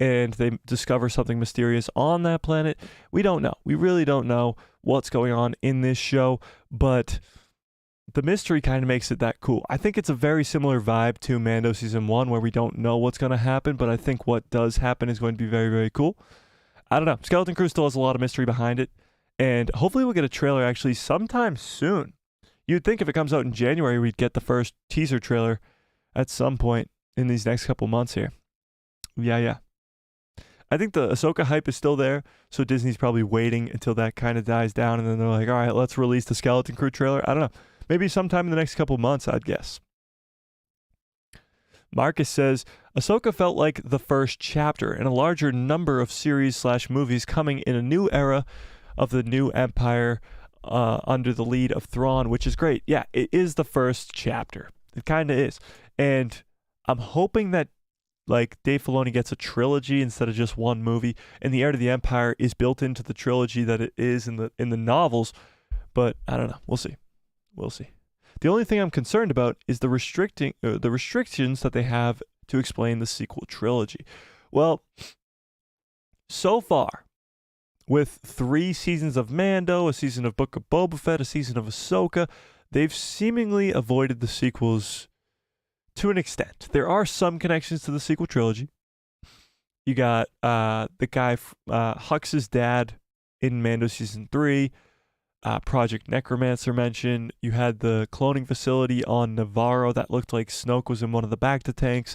and they discover something mysterious on that planet. We don't know. We really don't know what's going on in this show, but the mystery kind of makes it that cool. I think it's a very similar vibe to Mando Season 1 where we don't know what's going to happen, but I think what does happen is going to be very, very cool. I don't know. Skeleton Crew still has a lot of mystery behind it, and hopefully we'll get a trailer actually sometime soon. You'd think if it comes out in January, we'd get the first teaser trailer at some point in these next couple months here. Yeah. I think the Ahsoka hype is still there, so Disney's probably waiting until that kind of dies down, and then they're like, all right, let's release the Skeleton Crew trailer. I don't know. Maybe sometime in the next couple months, I'd guess. Marcus says, Ahsoka felt like the first chapter in a larger number of series/movies coming in a new era of the new Empire under the lead of Thrawn, which is great. Yeah, it is the first chapter. It kind of is. And I'm hoping that like Dave Filoni gets a trilogy instead of just one movie, and the Heir to the Empire is built into the trilogy that it is in the novels. But I don't know. We'll see. The only thing I'm concerned about is the restrictions that they have to explain the sequel trilogy. Well, so far, with 3 seasons of Mando, a season of Book of Boba Fett, a season of Ahsoka, they've seemingly avoided the sequels to an extent. There are some connections to the sequel trilogy. You got the guy, Hux's dad in Mando Season 3, Project Necromancer mentioned. You had the cloning facility on Navarro that looked like Snoke was in one of the Bacta tanks.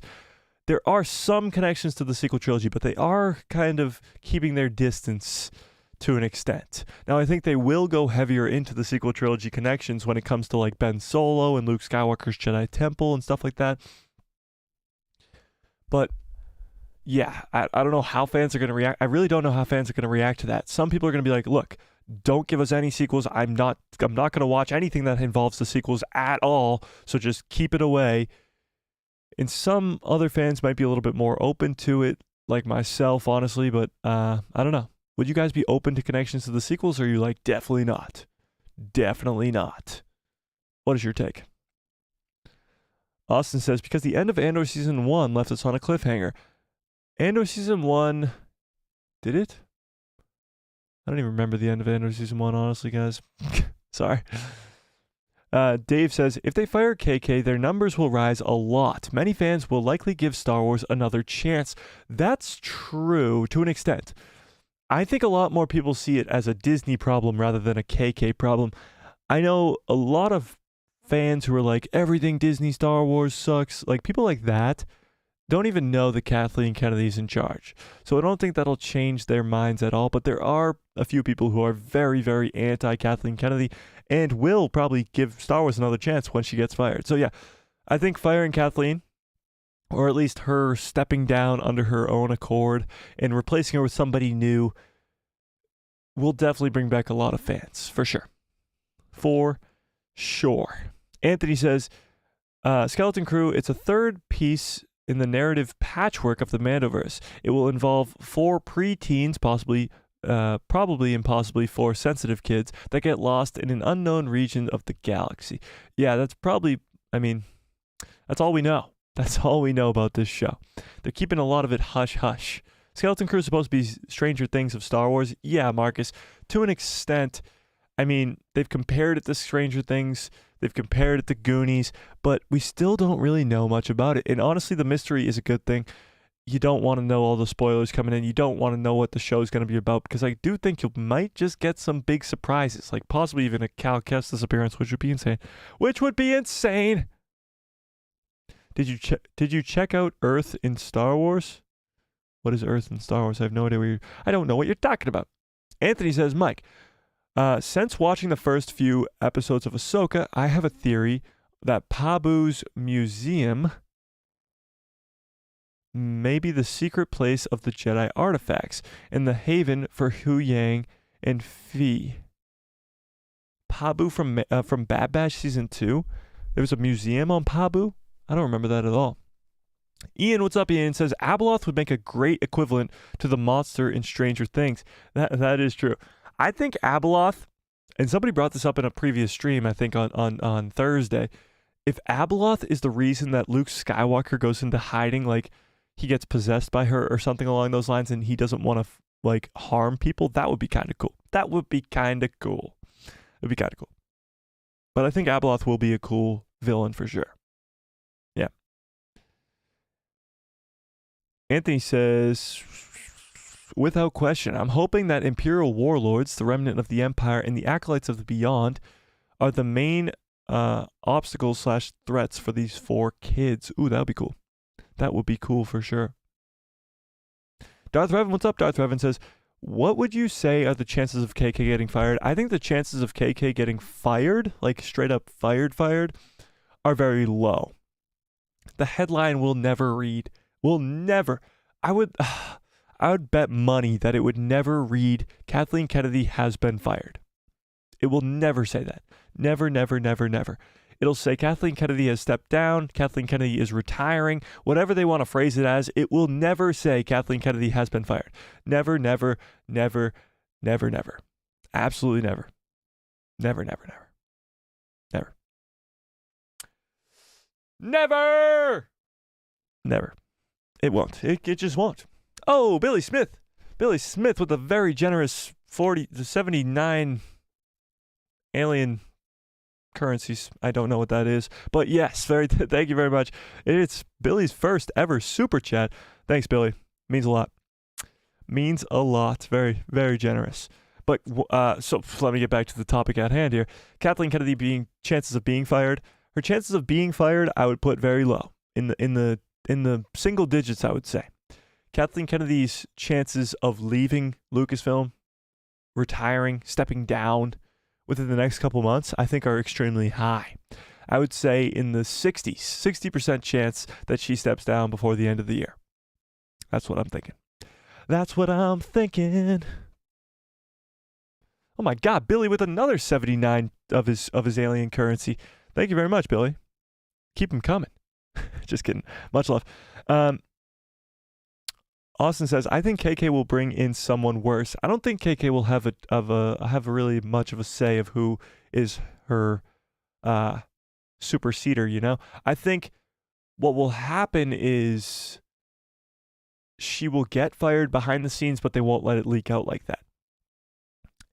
There are some connections to the sequel trilogy, but they are kind of keeping their distance to an extent. Now, I think they will go heavier into the sequel trilogy connections when it comes to like Ben Solo and Luke Skywalker's Jedi Temple and stuff like that. But yeah, I don't know how fans are going to react. I really don't know how fans are going to react to that. Some people are going to be like, look, don't give us any sequels. I'm not going to watch anything that involves the sequels at all, so just keep it away. And some other fans might be a little bit more open to it, like myself, honestly, but I don't know. would you guys be open to connections to the sequels, or are you like, definitely not? Definitely not. What is your take? Austin says, because the end of Andor Season 1 left us on a cliffhanger. Andor Season 1, did it? I don't even remember the end of Andor Season 1, honestly, guys. Sorry. Dave says, if they fire KK, their numbers will rise a lot. Many fans will likely give Star Wars another chance. That's true to an extent. I think a lot more people see it as a Disney problem rather than a KK problem. I know a lot of fans who are like, everything Disney Star Wars sucks. Like, people like that don't even know that Kathleen Kennedy's in charge. So I don't think that'll change their minds at all. But there are a few people who are very, very anti-Kathleen Kennedy and will probably give Star Wars another chance when she gets fired. So yeah, I think firing Kathleen, or at least her stepping down under her own accord and replacing her with somebody new, will definitely bring back a lot of fans, for sure. For sure. Anthony says, Skeleton Crew, it's a third piece in the narrative patchwork of the Mandoverse. It will involve 4 preteens, probably and possibly 4 sensitive kids that get lost in an unknown region of the galaxy. Yeah, that's probably, that's all we know. That's all we know about this show. They're keeping a lot of it hush-hush. Skeleton Crew is supposed to be Stranger Things of Star Wars. Yeah, Marcus, to an extent. They've compared it to Stranger Things. They've compared it to Goonies, but we still don't really know much about it. And honestly, the mystery is a good thing. You don't want to know all the spoilers coming in. You don't want to know what the show is going to be about, because I do think you might just get some big surprises, like possibly even a Cal Kestis appearance, which would be insane. Did you check out Earth in Star Wars? What is Earth in Star Wars? I have no idea I don't know what you're talking about. Anthony says, Mike, since watching the first few episodes of Ahsoka, I have a theory that Pabu's museum may be the secret place of the Jedi artifacts and the haven for Hu Yang and Fi. Pabu from Bad Batch Season 2? There was a museum on Pabu? I don't remember that at all. Ian, what's up, Ian? Says, Abeloth would make a great equivalent to the monster in Stranger Things. That is true. I think Abeloth, and somebody brought this up in a previous stream, I think on Thursday, if Abeloth is the reason that Luke Skywalker goes into hiding, like he gets possessed by her or something along those lines, and he doesn't want to harm people, that would be kind of cool. It'd be kind of cool. But I think Abeloth will be a cool villain for sure. Yeah. Anthony says, without question, I'm hoping that Imperial warlords, the remnant of the Empire, and the acolytes of the Beyond are the main obstacles/threats for these 4 kids. Ooh, that would be cool. That would be cool for sure. Darth Revan, what's up? Darth Revan says, what would you say are the chances of KK getting fired? I think the chances of KK getting fired, like straight up fired, are very low. The headline will never read, I would bet money that it would never read, Kathleen Kennedy has been fired. It will never say that. Never. It'll say Kathleen Kennedy has stepped down, Kathleen Kennedy is retiring, whatever they want to phrase it as. It will never say Kathleen Kennedy has been fired. Never. Absolutely never. Never. Never. It won't. It just won't. Oh, Billy Smith with a very generous 79 alien currencies. I don't know what that is, but yes, thank you very much. It's Billy's first ever super chat. Thanks, Billy. Means a lot. Very, very generous. But so let me get back to the topic at hand here. Kathleen Kennedy chances of being fired. Her chances of being fired, I would put very low, in the single digits, I would say. Kathleen Kennedy's chances of leaving Lucasfilm, retiring, stepping down within the next couple months, I think are extremely high. I would say in the 60% chance that she steps down before the end of the year. That's what I'm thinking. Oh my God, Billy with another 79 of his alien currency. Thank you very much, Billy. Keep them coming. Just kidding. Much love. Austin says, I think KK will bring in someone worse. I don't think KK will have a really much of a say of who is her superseder, you know? I think what will happen is she will get fired behind the scenes, but they won't let it leak out like that.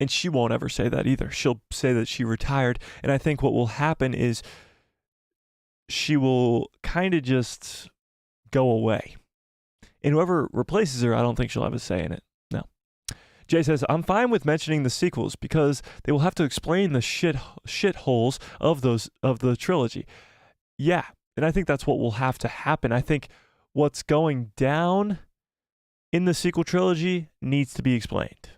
And she won't ever say that either. She'll say that she retired. And I think what will happen is she will kind of just go away. And whoever replaces her, I don't think she'll have a say in it. No. Jay says, I'm fine with mentioning the sequels because they will have to explain the shit holes of the trilogy. Yeah. And I think that's what will have to happen. I think what's going down in the sequel trilogy needs to be explained.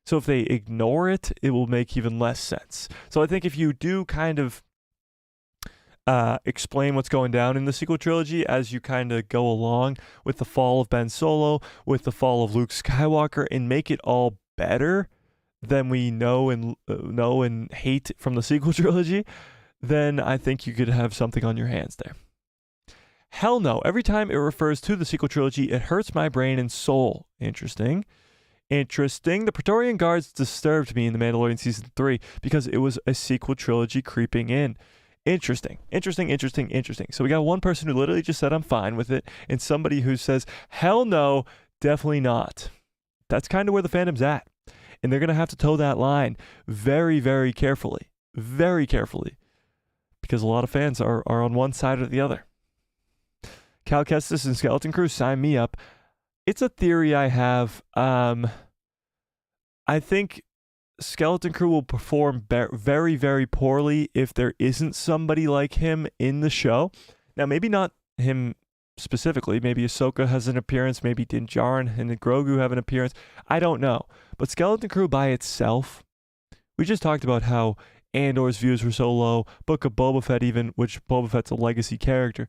So if they ignore it, it will make even less sense. So I think if you do kind of explain what's going down in the sequel trilogy as you kind of go along with the fall of Ben Solo, with the fall of Luke Skywalker, and make it all better than we know and hate from the sequel trilogy, then I think you could have something on your hands there. Hell no. Every time it refers to the sequel trilogy, it hurts my brain and soul. Interesting. The Praetorian Guards disturbed me in The Mandalorian Season 3 because it was a sequel trilogy creeping in. Interesting. So we got one person who literally just said, I'm fine with it, and somebody who says, hell no, definitely not. That's kind of where the fandom's at. And they're going to have to toe that line very, very carefully. Very carefully. Because a lot of fans are on one side or the other. Cal Kestis and Skeleton Crew, sign me up. It's a theory I have. I think Skeleton Crew will perform very, very poorly if there isn't somebody like him in the show. Now, maybe not him specifically. Maybe Ahsoka has an appearance. Maybe Din Djarin and Grogu have an appearance. I don't know. But Skeleton Crew by itself, we just talked about how Andor's views were so low. Book of Boba Fett even, which Boba Fett's a legacy character.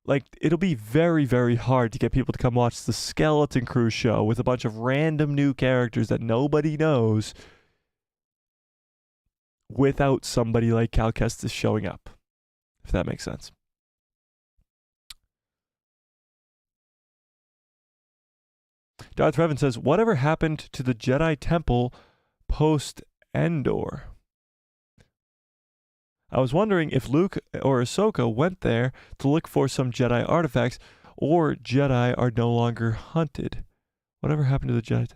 Like, it'll be very, very hard to get people to come watch the Skeleton Crew show with a bunch of random new characters that nobody knows without somebody like Cal Kestis showing up, if that makes sense. Darth Revan says, whatever happened to the Jedi Temple post-Endor? I was wondering if Luke or Ahsoka went there to look for some Jedi artifacts, or Jedi are no longer hunted. Whatever happened to the Jedi?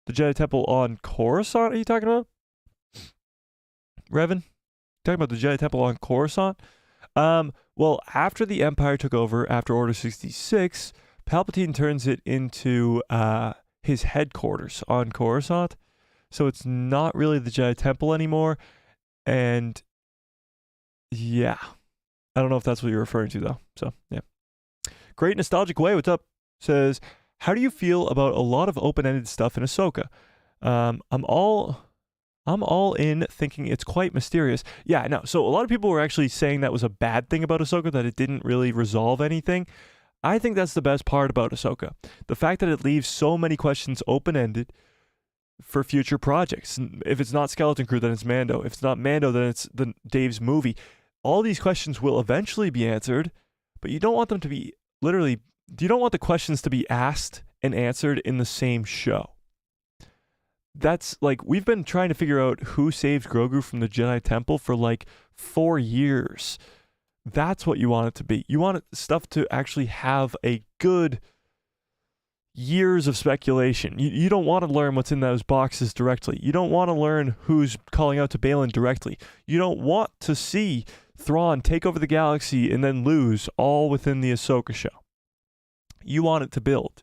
The Jedi Temple on Coruscant, are you talking about? Revan? Talking about the Jedi Temple on Coruscant? Well, after the Empire took over, after Order 66, Palpatine turns it into his headquarters on Coruscant. So it's not really the Jedi Temple anymore. And yeah, I don't know if that's what you're referring to though. So yeah. Great Nostalgic Way, what's up? Says, how do you feel about a lot of open-ended stuff in Ahsoka? I'm all in, thinking it's quite mysterious. Yeah, no. So a lot of people were actually saying that was a bad thing about Ahsoka, that it didn't really resolve anything. I think that's the best part about Ahsoka. The fact that it leaves so many questions open-ended for future projects. If it's not Skeleton Crew, then it's Mando. If it's not Mando, then it's Dave's movie. All these questions will eventually be answered, but you don't want them to be you don't want the questions to be asked and answered in the same show. That's like, we've been trying to figure out who saved Grogu from the Jedi Temple for like 4 years. That's what you want it to be. You want stuff to actually have a good years of speculation. You don't want to learn what's in those boxes directly. You don't want to learn who's calling out to Balin directly. You don't want to see Thrawn take over the galaxy and then lose, all within the Ahsoka show. You want it to build.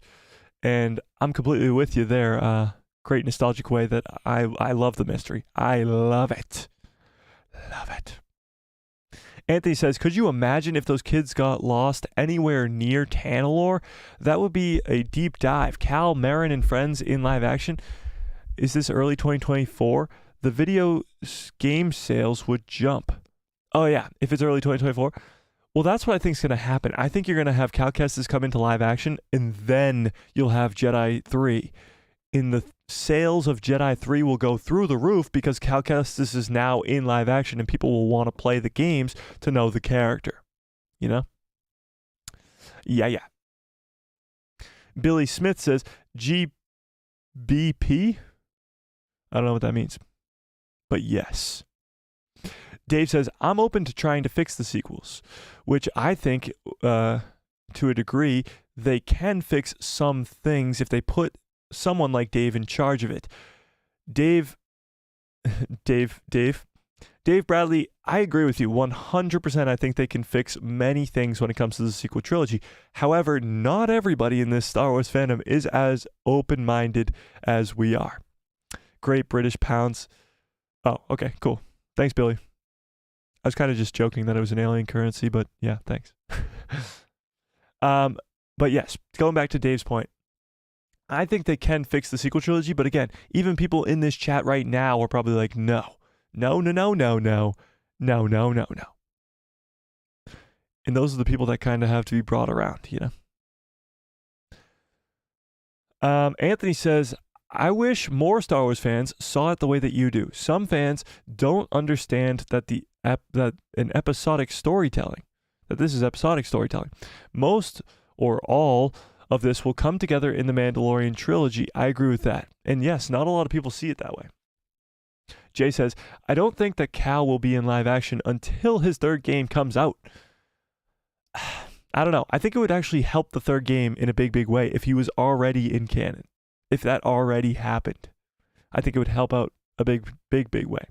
And I'm completely with you there. Great Nostalgic Way that I love the mystery. I love it. Love it. Anthony says, could you imagine if those kids got lost anywhere near Tanalorr? That would be a deep dive. Cal, Marin, and friends in live action. Is this early 2024? The video game sales would jump. Oh yeah, if it's early 2024. Well, that's what I think is going to happen. I think you're going to have Cal Kestis come into live action, and then you'll have Jedi 3. In the sales of Jedi 3 will go through the roof because Cal Kestis is now in live action and people will want to play the games to know the character. You know? Yeah. Billy Smith says GBP. I don't know what that means, but yes. Dave says, I'm open to trying to fix the sequels, which I think, to a degree, they can fix some things if they put someone like Dave in charge of it. Dave Bradley, I agree with you 100%. I think they can fix many things when it comes to the sequel trilogy. However, not everybody in this Star Wars fandom is as open-minded as we are. Great British pounds. Oh, okay, cool. Thanks, Billy. I was kind of just joking that it was an alien currency, but yeah, thanks. But yes, going back to Dave's point, I think they can fix the sequel trilogy, but again, even people in this chat right now are probably like, no. And those are the people that kind of have to be brought around, you know? Anthony says, I wish more Star Wars fans saw it the way that you do. Some fans don't understand that this is episodic storytelling. Most or all of this will come together in the Mandalorian trilogy. I agree with that. And yes, not a lot of people see it that way. Jay says, I don't think that Cal will be in live action until his third game comes out. I don't know. I think it would actually help the third game in a big way if he was already in canon. If that already happened, I think it would help out a big way.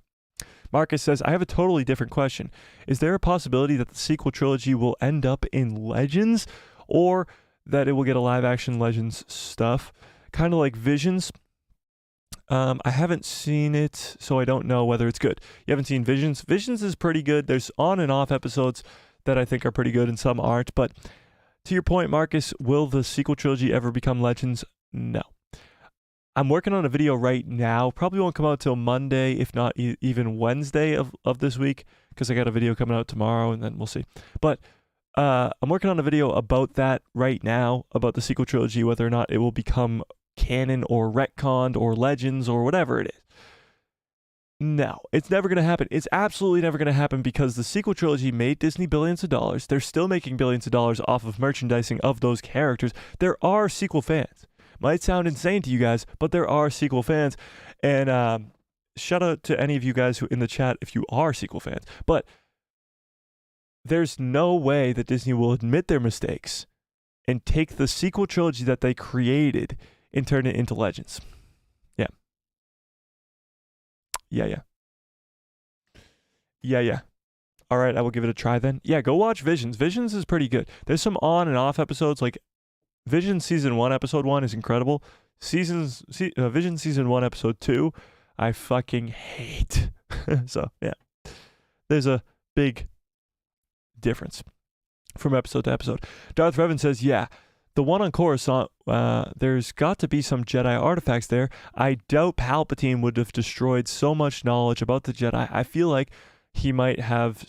Marcus says, I have a totally different question. Is there a possibility that the sequel trilogy will end up in Legends, or that it will get a live action Legends stuff? Kind of like Visions. I haven't seen it, so I don't know whether it's good. You haven't seen Visions? Visions is pretty good. There's on and off episodes that I think are pretty good and some aren't. But to your point, Marcus, will the sequel trilogy ever become Legends? No. I'm working on a video right now. Probably won't come out till Monday, if not even Wednesday of this week, because I got a video coming out tomorrow, and then we'll see. But I'm working on a video about that right now, about the sequel trilogy, whether or not it will become canon or retconned or Legends or whatever it is. No, it's never going to happen. It's absolutely never going to happen because the sequel trilogy made Disney billions of dollars. They're still making billions of dollars off of merchandising of those characters. There are sequel fans. Might sound insane to you guys, but there are sequel fans. And shout out to any of you guys who in the chat if you are sequel fans. But there's no way that Disney will admit their mistakes and take the sequel trilogy that they created and turn it into Legends. Yeah. All right, I will give it a try then. Yeah, go watch Visions. Visions is pretty good. There's some on and off episodes. Like Visions Season 1, Episode 1 is incredible. Visions Season 1, Episode 2, I fucking hate. So, yeah. There's a big difference from episode to episode. Darth Revan says, yeah, the one on Coruscant, there's got to be some Jedi artifacts there. I doubt Palpatine would have destroyed so much knowledge about the Jedi. I feel like he might have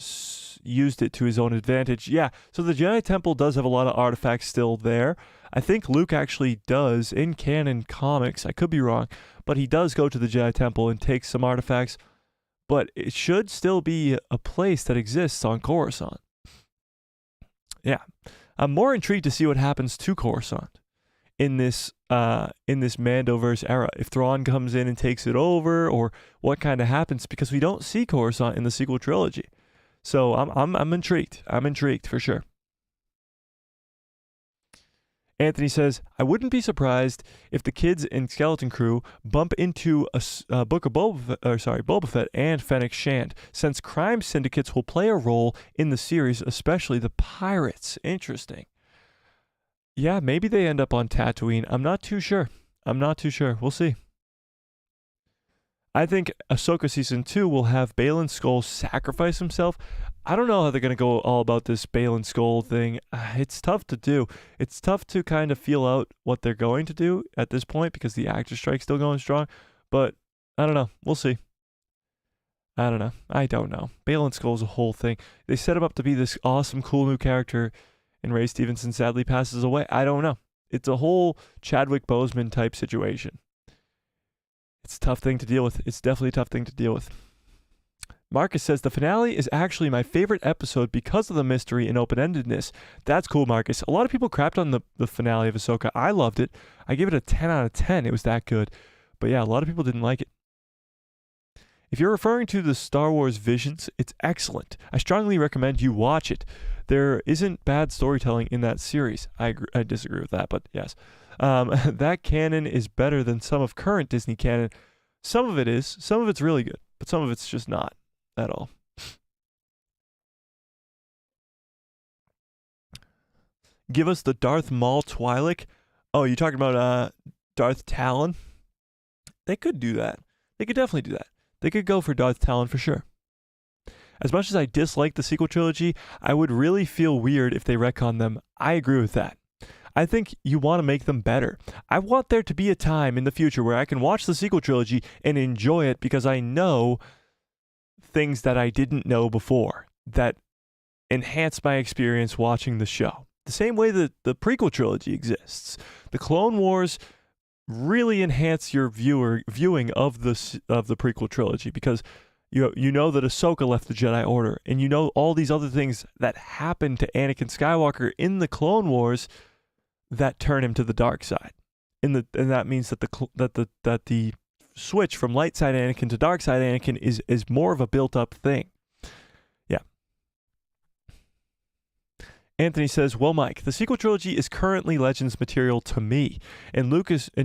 used it to his own advantage. Yeah, so the Jedi Temple does have a lot of artifacts still there. I think Luke actually does in canon comics. I could be wrong, but he does go to the Jedi Temple and take some artifacts. But it should still be a place that exists on Coruscant. Yeah. I'm more intrigued to see what happens to Coruscant in this Mandoverse era. If Thrawn comes in and takes it over, or what kind of happens, because we don't see Coruscant in the sequel trilogy. So I'm intrigued. I'm intrigued for sure. Anthony says, I wouldn't be surprised if the kids in Skeleton Crew bump into a Book of Boba Fett and Fennec Shand, since crime syndicates will play a role in the series, especially the pirates. Interesting. Yeah, maybe they end up on Tatooine. I'm not too sure. We'll see. I think Ahsoka Season 2 will have Baylan Skoll sacrifice himself. I don't know how they're going to go all about this Baylan Skoll thing. It's tough to do. It's tough to kind of feel out what they're going to do at this point because the actor strike's still going strong. But I don't know. We'll see. I don't know. Baylan Skoll's a whole thing. They set him up to be this awesome, cool new character, and Ray Stevenson sadly passes away. I don't know. It's a whole Chadwick Boseman type situation. It's a tough thing to deal with. It's definitely a tough thing to deal with. Marcus says, the finale is actually my favorite episode because of the mystery and open-endedness. That's cool, Marcus. A lot of people crapped on the finale of Ahsoka. I loved it. I give it a 10 out of 10. It was that good. But yeah, a lot of people didn't like it. If you're referring to the Star Wars Visions, it's excellent. I strongly recommend you watch it. There isn't bad storytelling in that series. I disagree with that, but yes. That canon is better than some of current Disney canon. Some of it is. Some of it's really good, but some of it's just not at all. Give us the Darth Maul Twi'lek. Oh, you talking about Darth Talon? They could do that. They could definitely do that. They could go for Darth Talon for sure. As much as I dislike the sequel trilogy, I would really feel weird if they retcon them. I agree with that. I think you want to make them better. I want there to be a time in the future where I can watch the sequel trilogy and enjoy it because I know things that I didn't know before that enhance my experience watching the show. The same way that the prequel trilogy exists. The Clone Wars really enhance your viewing of the prequel trilogy because you know that Ahsoka left the Jedi Order, and you know all these other things that happened to Anakin Skywalker in the Clone Wars that turn him to the dark side, and that means that the switch from light side Anakin to dark side Anakin is more of a built up thing. Yeah. Anthony says, well, Mike, the sequel trilogy is currently Legends material to me, and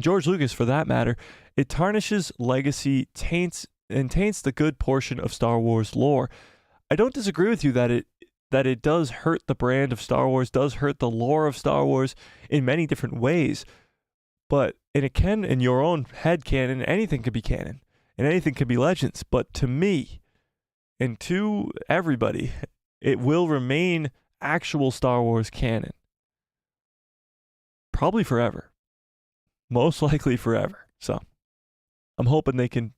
George Lucas for that matter. It tarnishes legacy, taints the good portion of Star Wars lore. I don't disagree with you that it does hurt the brand of Star Wars, does hurt the lore of Star Wars in many different ways. But and it can, in your own head canon, anything could be canon, and anything could be Legends. But to me, and to everybody, it will remain actual Star Wars canon. Probably forever. Most likely forever. So, I'm hoping they can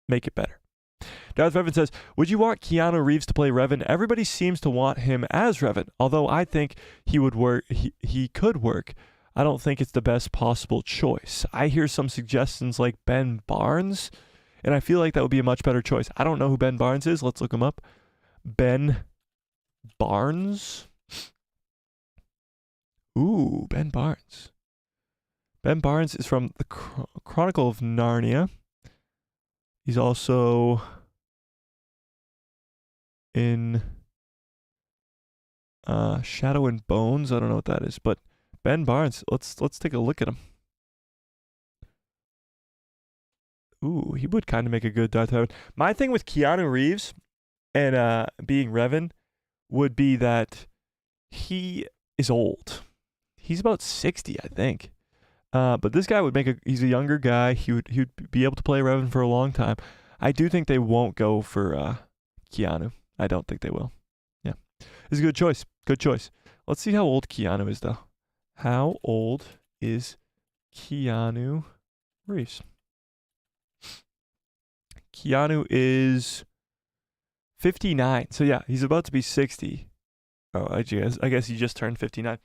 make it better. Darth Revan says, would you want Keanu Reeves to play Revan? Everybody seems to want him as Revan, although I think he would work. He could work. I don't think it's the best possible choice. I hear some suggestions like Ben Barnes, and I feel like that would be a much better choice. I don't know who Ben Barnes is. Let's look him up. Ben Barnes? Ooh, Ben Barnes. Ben Barnes is from the Chronicle of Narnia. He's also in Shadow and Bones. I don't know what that is, but Ben Barnes. Let's take a look at him. Ooh, he would kind of make a good Darth Revan. My thing with Keanu Reeves and being Revan would be that he is old. He's about 60, I think. But this guy would he's a younger guy. He'd be able to play Revan for a long time. I do think they won't go for Keanu. I don't think they will. Yeah. It's a good choice. Good choice. Let's see how old Keanu is, though. How old is Keanu Reeves? Keanu is 59. So yeah, he's about to be 60. Oh, I guess he just turned 59.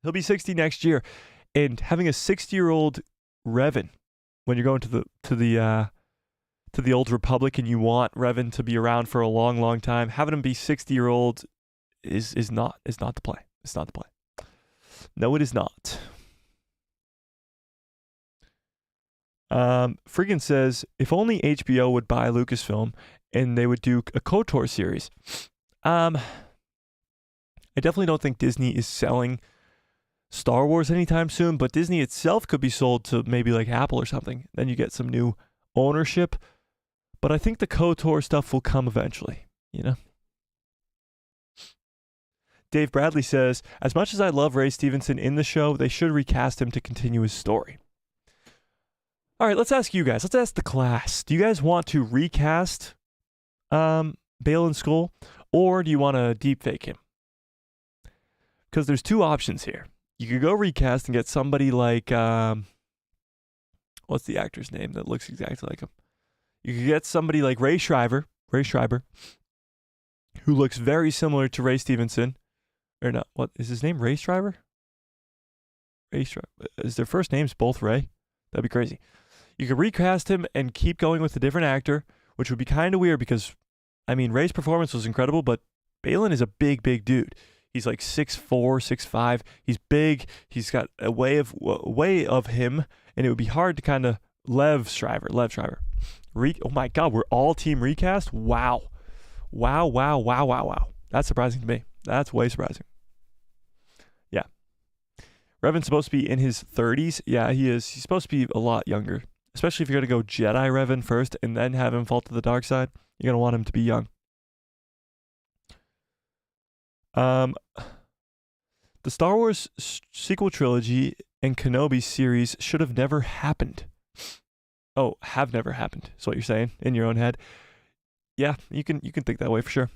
He'll be 60 next year. And having a 60-year-old Revan, when you're going to the Old Republic and you want Revan to be around for a long, long time, having him be 60-year-old is not the play. It's not the play. No, it is not. Friggin says, if only HBO would buy Lucasfilm and they would do a KOTOR series. I definitely don't think Disney is selling Star Wars anytime soon, but Disney itself could be sold to maybe like Apple or something. Then you get some new ownership. But I think the KOTOR stuff will come eventually, you know? Dave Bradley says, as much as I love Ray Stevenson in the show, they should recast him to continue his story. All right, let's ask you guys. Let's ask the class. Do you guys want to recast Baylan Skoll, or do you want to deepfake him? Because there's two options here. You could go recast and get somebody like, what's the actor's name that looks exactly like him? You could get somebody like Ray Schreiber, who looks very similar to Ray Stevenson. Or not, what is his name? Ray Schreiber? Ray Schreiber. Is their first names both Ray? That'd be crazy. You could recast him and keep going with a different actor, which would be kind of weird because I mean, Rey's performance was incredible, but Balin is a big dude. He's like 6'4", 6'5". He's big. He's got a way of him, and it would be hard to kind of Lev Shriver. Oh my God, we're all team recast? Wow. That's surprising to me. That's way surprising. Yeah. Revan's supposed to be in his 30s. Yeah, he is. He's supposed to be a lot younger, especially if you're going to go Jedi Revan first and then have him fall to the dark side. You're going to want him to be young. The Star Wars sequel trilogy and Kenobi series should have never happened. Oh, have never happened. That's what you're saying in your own head. Yeah, you can think that way for sure.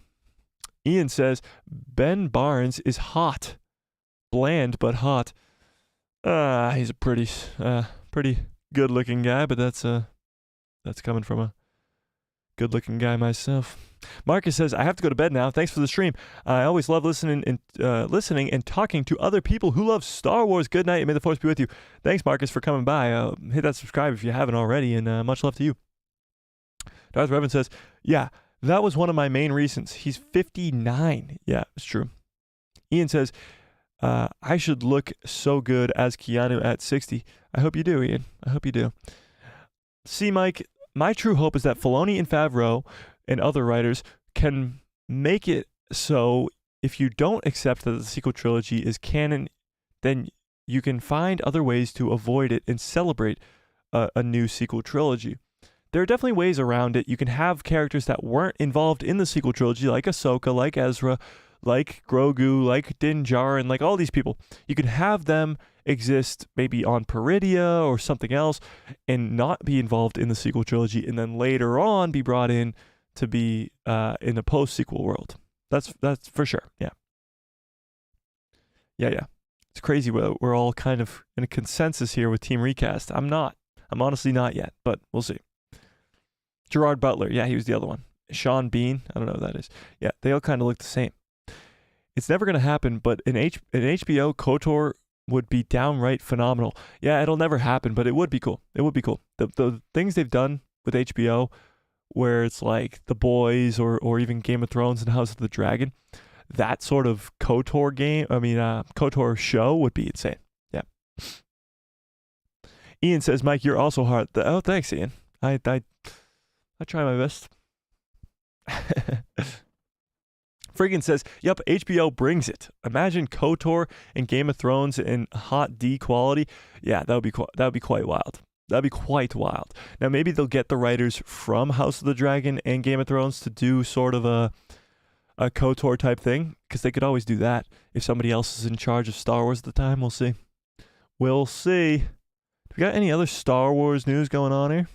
Ian says Ben Barnes is hot, bland but hot. He's a pretty good-looking guy, but that's coming from a good-looking guy myself. Marcus says, I have to go to bed now. Thanks for the stream. I always love listening and talking to other people who love Star Wars. Good night, and may the Force be with you. Thanks, Marcus, for coming by. Hit that subscribe if you haven't already, and much love to you. Darth Revan says, yeah, that was one of my main reasons. He's 59. Yeah, it's true. Ian says, I should look so good as Keanu at 60. I hope you do, Ian. I hope you do. See, Mike, my true hope is that Filoni and Favreau and other writers can make it so if you don't accept that the sequel trilogy is canon, then you can find other ways to avoid it and celebrate a new sequel trilogy. There are definitely ways around it. You can have characters that weren't involved in the sequel trilogy, like Ahsoka, like Ezra, like Grogu, like Din Djarin, like all these people. You can have them exist maybe on Peridia or something else and not be involved in the sequel trilogy, and then later on be brought in to be in the post-sequel world. That's for sure. Yeah. It's crazy. We're all kind of in a consensus here with Team Recast. I'm not. I'm honestly not yet, but we'll see. Gerard Butler. Yeah, he was the other one. Sean Bean. I don't know who that is. Yeah, they all kind of look the same. It's never going to happen, but an HBO KOTOR would be downright phenomenal. Yeah, it'll never happen, but it would be cool. It would be cool. The things they've done with HBO, where it's like The Boys or even Game of Thrones and House of the Dragon, that sort of KOTOR show would be insane. Yeah. Ian says, Mike, you're also hard. Oh, thanks, Ian. I try my best. Friggin says, yep, HBO brings it. Imagine KOTOR and Game of Thrones in hot D quality. Yeah, that would be quite wild. That'd be quite wild. Now, maybe they'll get the writers from House of the Dragon and Game of Thrones to do sort of a KOTOR type thing, because they could always do that if somebody else is in charge of Star Wars at the time. We'll see. We'll see. Do we got any other Star Wars news going on here?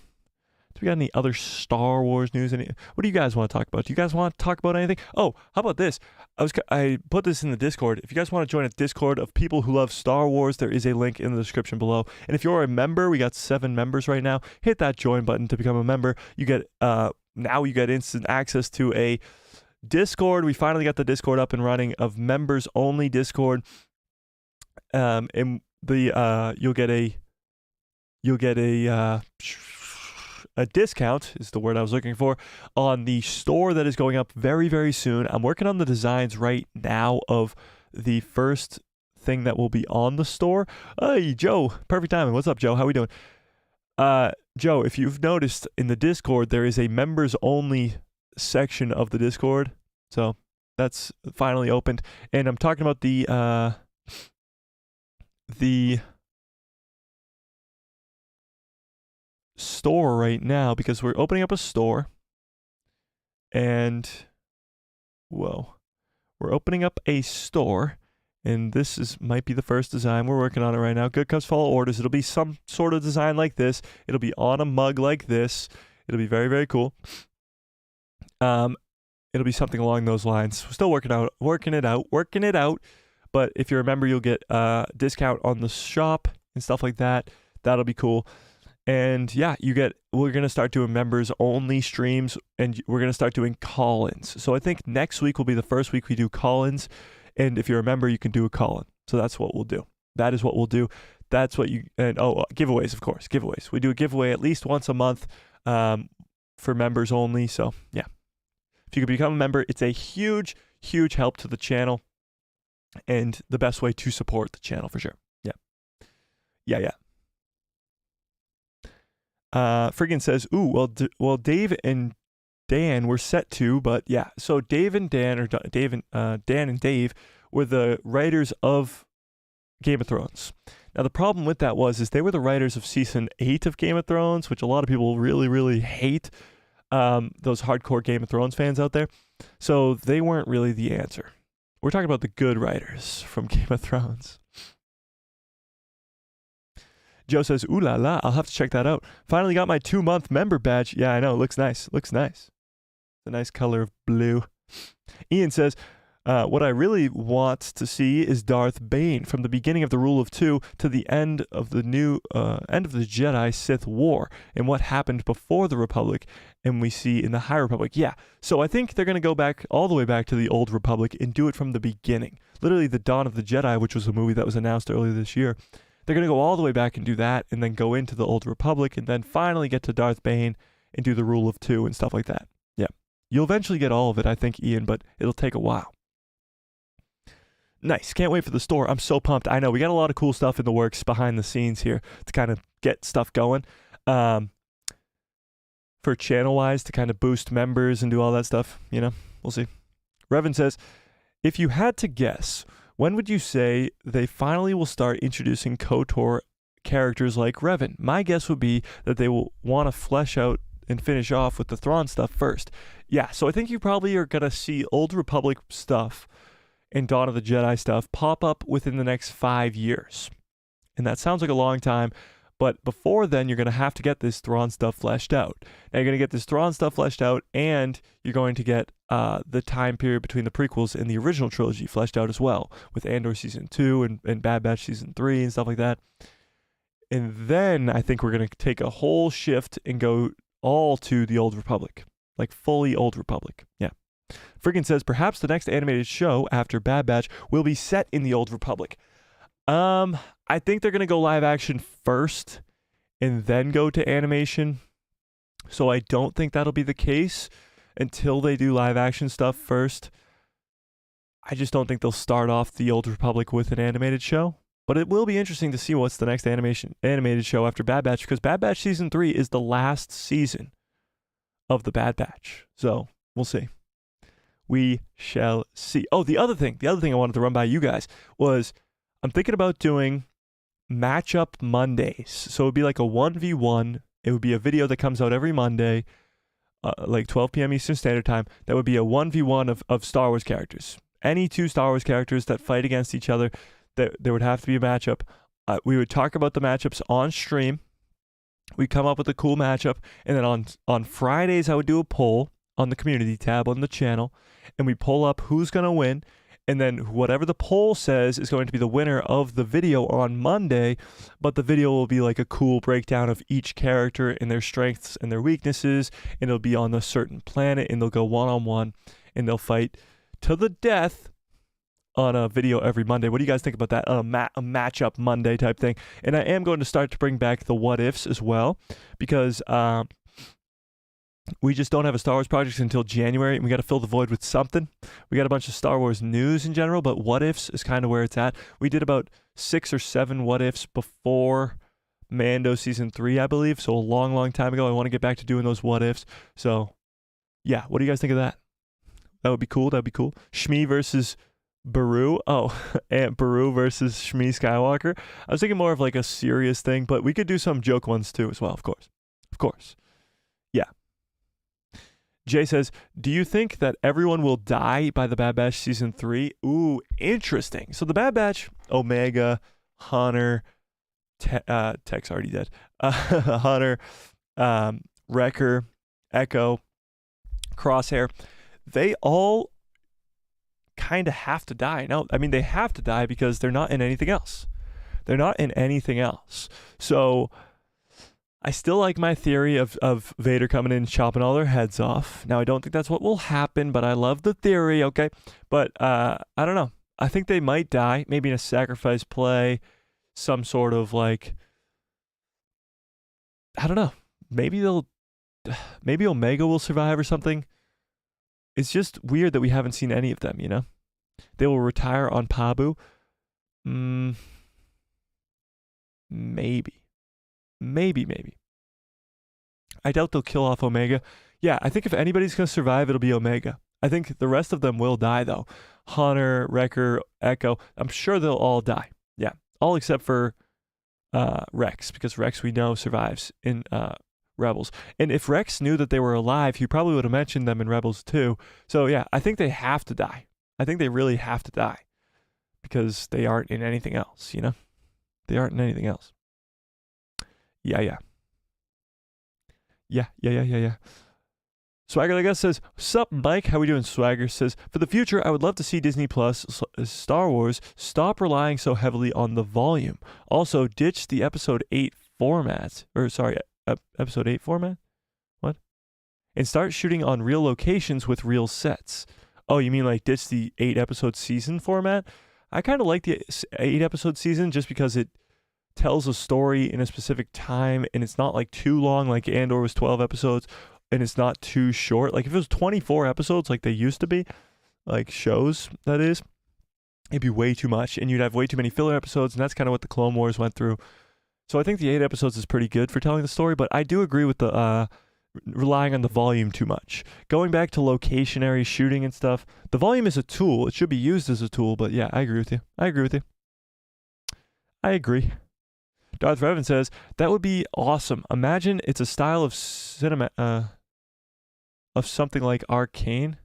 Do we got any other Star Wars news? What do you guys want to talk about? Do you guys want to talk about anything? Oh, how about this? I put this in the Discord. If you guys want to join a Discord of people who love Star Wars, there is a link in the description below. And if you're a member, we got 7 members right now. Hit that join button to become a member. You get now you get instant access to a Discord. We finally got the Discord up and running of members only Discord. And you'll get a discount is the word I was looking for on the store that is going up very, very soon. I'm working on the designs right now of the first thing that will be on the store. Hey, Joe, perfect timing. What's up, Joe? How we doing? Joe, if you've noticed in the Discord, there is a members only section of the Discord. So that's finally opened. And I'm talking about the store right now, because we're opening up a store, and we're opening up a store, and this might be the first design. We're working on it right now. Good Cups Follow Orders. It'll be some sort of design like this. It'll be on a mug like this. It'll be very, very cool. It'll be something along those lines. We're still working it out. But if you're a member, you'll get a discount on the shop and stuff like that. That'll be cool. And yeah, we're going to start doing members only streams, and we're going to start doing call-ins. So I think next week will be the first week we do call-ins. And if you're a member, you can do a call-in. So that's what we'll do. That is what we'll do. That's what giveaways, of course, giveaways. We do a giveaway at least once a month for members only. So yeah, If you could become a member, it's a huge, huge help to the channel and the best way to support the channel for sure. Yeah. Friggin says, ooh, well, Dave and Dan were set to, but yeah. So Dave and Dan, or Dan and Dave were the writers of Game of Thrones. Now the problem with that is they were the writers of season 8 of Game of Thrones, which a lot of people really, really hate. Those hardcore Game of Thrones fans out there. So they weren't really the answer. We're talking about the good writers from Game of Thrones. Joe says, ooh la la, I'll have to check that out. Finally got my 2-month member badge. Yeah, I know. Looks nice. Looks nice. It's a nice color of blue. Ian says, what I really want to see is Darth Bane from the beginning of the Rule of Two to the end of the end of the Jedi Sith War and what happened before the Republic and we see in the High Republic. Yeah, so I think they're going to go back all the way back to the Old Republic and do it from the beginning. Literally the Dawn of the Jedi, which was a movie that was announced earlier this year. They're going to go all the way back and do that and then go into the Old Republic and then finally get to Darth Bane and do the Rule of Two and stuff like that. Yeah, you'll eventually get all of it, I think, Ian, but it'll take a while. Nice. Can't wait for the store. I'm so pumped. I know we got a lot of cool stuff in the works behind the scenes here to kind of get stuff going. For channel-wise, to kind of boost members and do all that stuff. You know, we'll see. Revan says, if you had to guess, when would you say they finally will start introducing KOTOR characters like Revan? My guess would be that they will want to flesh out and finish off with the Thrawn stuff first. Yeah, so I think you probably are going to see Old Republic stuff and Dawn of the Jedi stuff pop up within the next 5 years. And that sounds like a long time, but before then, you're going to have to get this Thrawn stuff fleshed out. Now, you're going to get this Thrawn stuff fleshed out, and you're going to get the time period between the prequels and the original trilogy fleshed out as well, with Andor Season 2 and Bad Batch Season 3 and stuff like that. And then I think we're going to take a whole shift and go all to the Old Republic, like fully Old Republic. Yeah. Friggin says, perhaps the next animated show after Bad Batch will be set in the Old Republic. I think they're going to go live action first and then go to animation. So I don't think that'll be the case until they do live action stuff first. I just don't think they'll start off the Old Republic with an animated show. But it will be interesting to see what's the next animated show after Bad Batch, because Bad Batch Season 3 is the last season of the Bad Batch. So we'll see. We shall see. Oh, the other thing I wanted to run by you guys was I'm thinking about doing matchup Mondays. So it would be like a 1v1. It would be a video that comes out every Monday, like 12 p.m. Eastern Standard Time. That would be a 1v1 of Star Wars characters. Any two Star Wars characters that fight against each other, there would have to be a matchup. We would talk about the matchups on stream. We'd come up with a cool matchup. And then on Fridays, I would do a poll on the community tab on the channel, and we pull up who's going to win, and then whatever the poll says is going to be the winner of the video on Monday, but the video will be like a cool breakdown of each character and their strengths and their weaknesses, and it'll be on a certain planet, and they'll go one-on-one, and they'll fight to the death on a video every Monday. What do you guys think about that? A matchup Monday type thing. And I am going to start to bring back the what ifs as well, because we just don't have a Star Wars project until January, and we got to fill the void with something. We got a bunch of Star Wars news in general, but what ifs is kind of where it's at. We did about 6 or 7 what ifs before Mando Season 3, I believe. So a long, long time ago. I want to get back to doing those what ifs. So yeah, what do you guys think of that? That would be cool. That would be cool. Shmi versus Baru. Oh, Aunt Baru versus Shmi Skywalker. I was thinking more of like a serious thing, but we could do some joke ones too as well, of course. Of course. Yeah. Jay says, do you think that everyone will die by the Bad Batch Season 3? Ooh, interesting. So the Bad Batch, Omega, Hunter, Tech's already dead. Hunter, Wrecker, Echo, Crosshair, they all kind of have to die. No, I mean, they have to die because they're not in anything else. They're not in anything else. So I still like my theory of Vader coming in and chopping all their heads off. Now, I don't think that's what will happen, but I love the theory, okay? But I don't know. I think they might die, maybe in a sacrifice play, some sort of like, I don't know. Maybe Omega will survive or something. it's just weird that we haven't seen any of them, you know? They will retire on Pabu. Maybe. I doubt they'll kill off Omega. Yeah, I think if anybody's going to survive, it'll be Omega. I think the rest of them will die, though. Hunter, Wrecker, Echo, I'm sure they'll all die. Yeah, all except for Rex, because Rex we know survives in Rebels. And if Rex knew that they were alive, he probably would have mentioned them in Rebels too. So yeah, I think they have to die. I think they really have to die because they aren't in anything else, you know? They aren't in anything else. Yeah. Swagger, I guess, says, "Sup, Mike? How we doing?" Swagger says, "For the future, I would love to see Disney Plus Star Wars stop relying so heavily on the volume. Also, ditch the episode 8 format. Episode 8 format? What? And start shooting on real locations with real sets." Oh, you mean like ditch the 8-episode season format? I kind of like the 8-episode season just because it tells a story in a specific time and it's not like too long like Andor was 12 episodes. And it's not too short. Like if it was 24 episodes like they used to be, like shows, that is, it'd be way too much. And you'd have way too many filler episodes. And that's kind of what the Clone Wars went through. So I think the 8 episodes is pretty good for telling the story. But I do agree with the relying on the volume too much. Going back to locationary shooting and stuff, the volume is a tool. It should be used as a tool. But yeah, I agree with you. I agree. Darth Revan says, "That would be awesome. Imagine it's a style of cinema, of something like Arcane."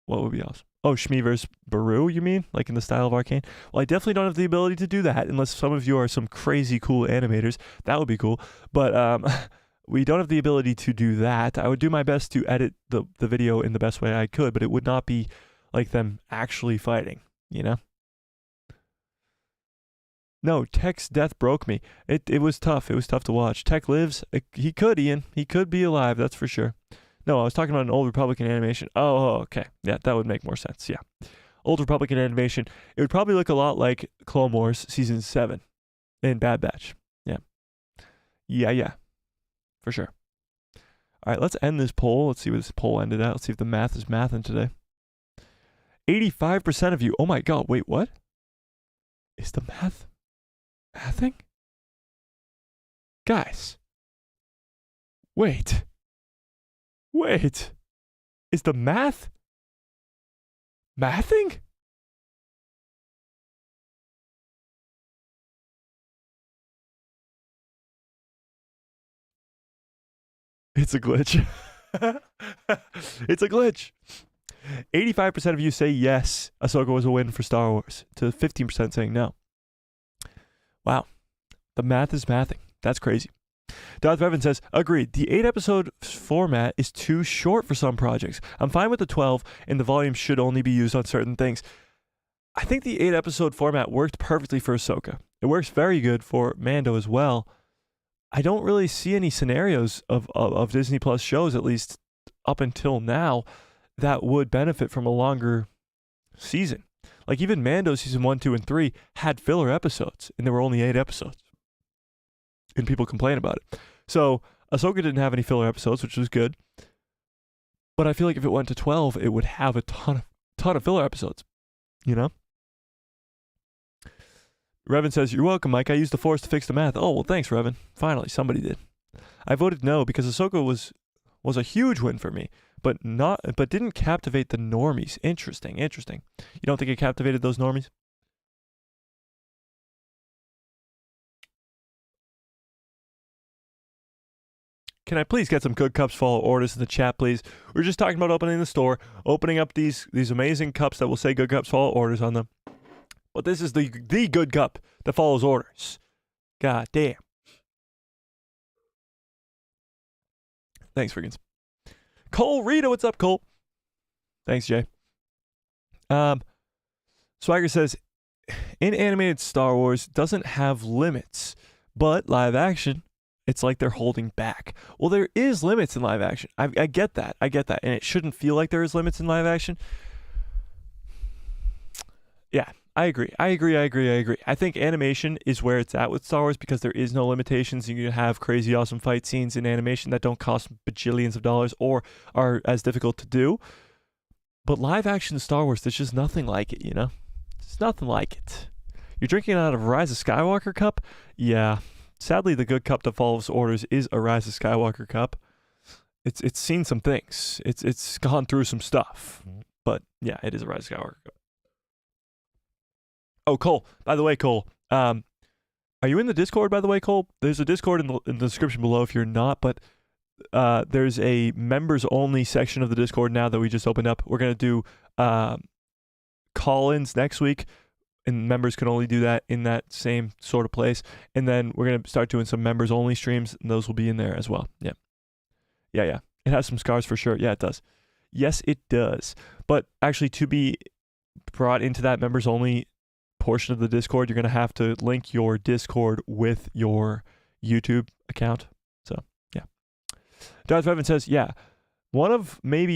What would be awesome? Oh, Shmi vs. Baru, you mean? Like in the style of Arcane? Well, I definitely don't have the ability to do that unless some of you are some crazy cool animators. That would be cool. But we don't have the ability to do that. I would do my best to edit the video in the best way I could, but it would not be like them actually fighting, you know? No, Tech's death broke me. It was tough. It was tough to watch. Tech lives. He could, Ian. He could be alive, that's for sure. No, I was talking about an old Republican animation. Oh, okay. Yeah, that would make more sense. Yeah. Old Republican animation. It would probably look a lot like Clone Wars Season 7 in Bad Batch. Yeah. Yeah. For sure. All right, let's end this poll. Let's see where this poll ended at. Let's see if the math is mathing today. 85% of you. Oh my God. Wait, what? Is the math mathing? Guys. Wait. Is the math mathing? It's a glitch. It's a glitch. 85% of you say yes, Ahsoka was a win for Star Wars, to 15% saying no. Wow. The math is mathing. That's crazy. Darth Revan says, "Agreed. The 8-episode format is too short for some projects. I'm fine with the 12, and the volume should only be used on certain things." I think the 8-episode format worked perfectly for Ahsoka. It works very good for Mando as well. I don't really see any scenarios of Disney Plus shows, at least up until now, that would benefit from a longer season. Like even Mando season 1, 2, and 3 had filler episodes, and there were only 8 episodes. And people complain about it. So Ahsoka didn't have any filler episodes, which was good. But I feel like if it went to 12, it would have a ton of filler episodes. You know? Revan says, "You're welcome, Mike. I used the Force to fix the math." Oh, well, thanks, Revan. Finally, somebody did. I voted no because Ahsoka was a huge win for me, but didn't captivate the normies. Interesting. You don't think it captivated those normies? Can I please get some good cups follow orders in the chat, please? We're just talking about opening the store, opening up these amazing cups that will say good cups follow orders on them. But this is the good cup that follows orders. God damn. Thanks, Friggins. Cole Rita, what's up, Cole? Thanks, Jay. Swagger says, "In animated Star Wars doesn't have limits, but live action, it's like they're holding back." Well, there is limits in live action. I get that. And it shouldn't feel like there is limits in live action. Yeah, I agree. I think animation is where it's at with Star Wars because there is no limitations. You can have crazy awesome fight scenes in animation that don't cost bajillions of dollars or are as difficult to do. But live action Star Wars, there's just nothing like it, you know? It's nothing like it. You're drinking out of a Rise of Skywalker cup? Yeah. Sadly, the good cup that follows orders is a Rise of Skywalker cup. It's seen some things. It's gone through some stuff. But yeah, it is a Rise of Skywalker cup. Oh, Cole. By the way, Cole, are you in the Discord, by the way, Cole? There's a Discord in the description below if you're not, but there's a members-only section of the Discord now that we just opened up. We're going to do call-ins next week, and members can only do that in that same sort of place. And then we're going to start doing some members-only streams, and those will be in there as well. Yeah. It has some scars for sure. Yeah, it does. Yes, it does. But actually, to be brought into that members-only portion of the Discord, you're going to have to link your Discord with your YouTube account. So, yeah. Darth Revan says, yeah, one of my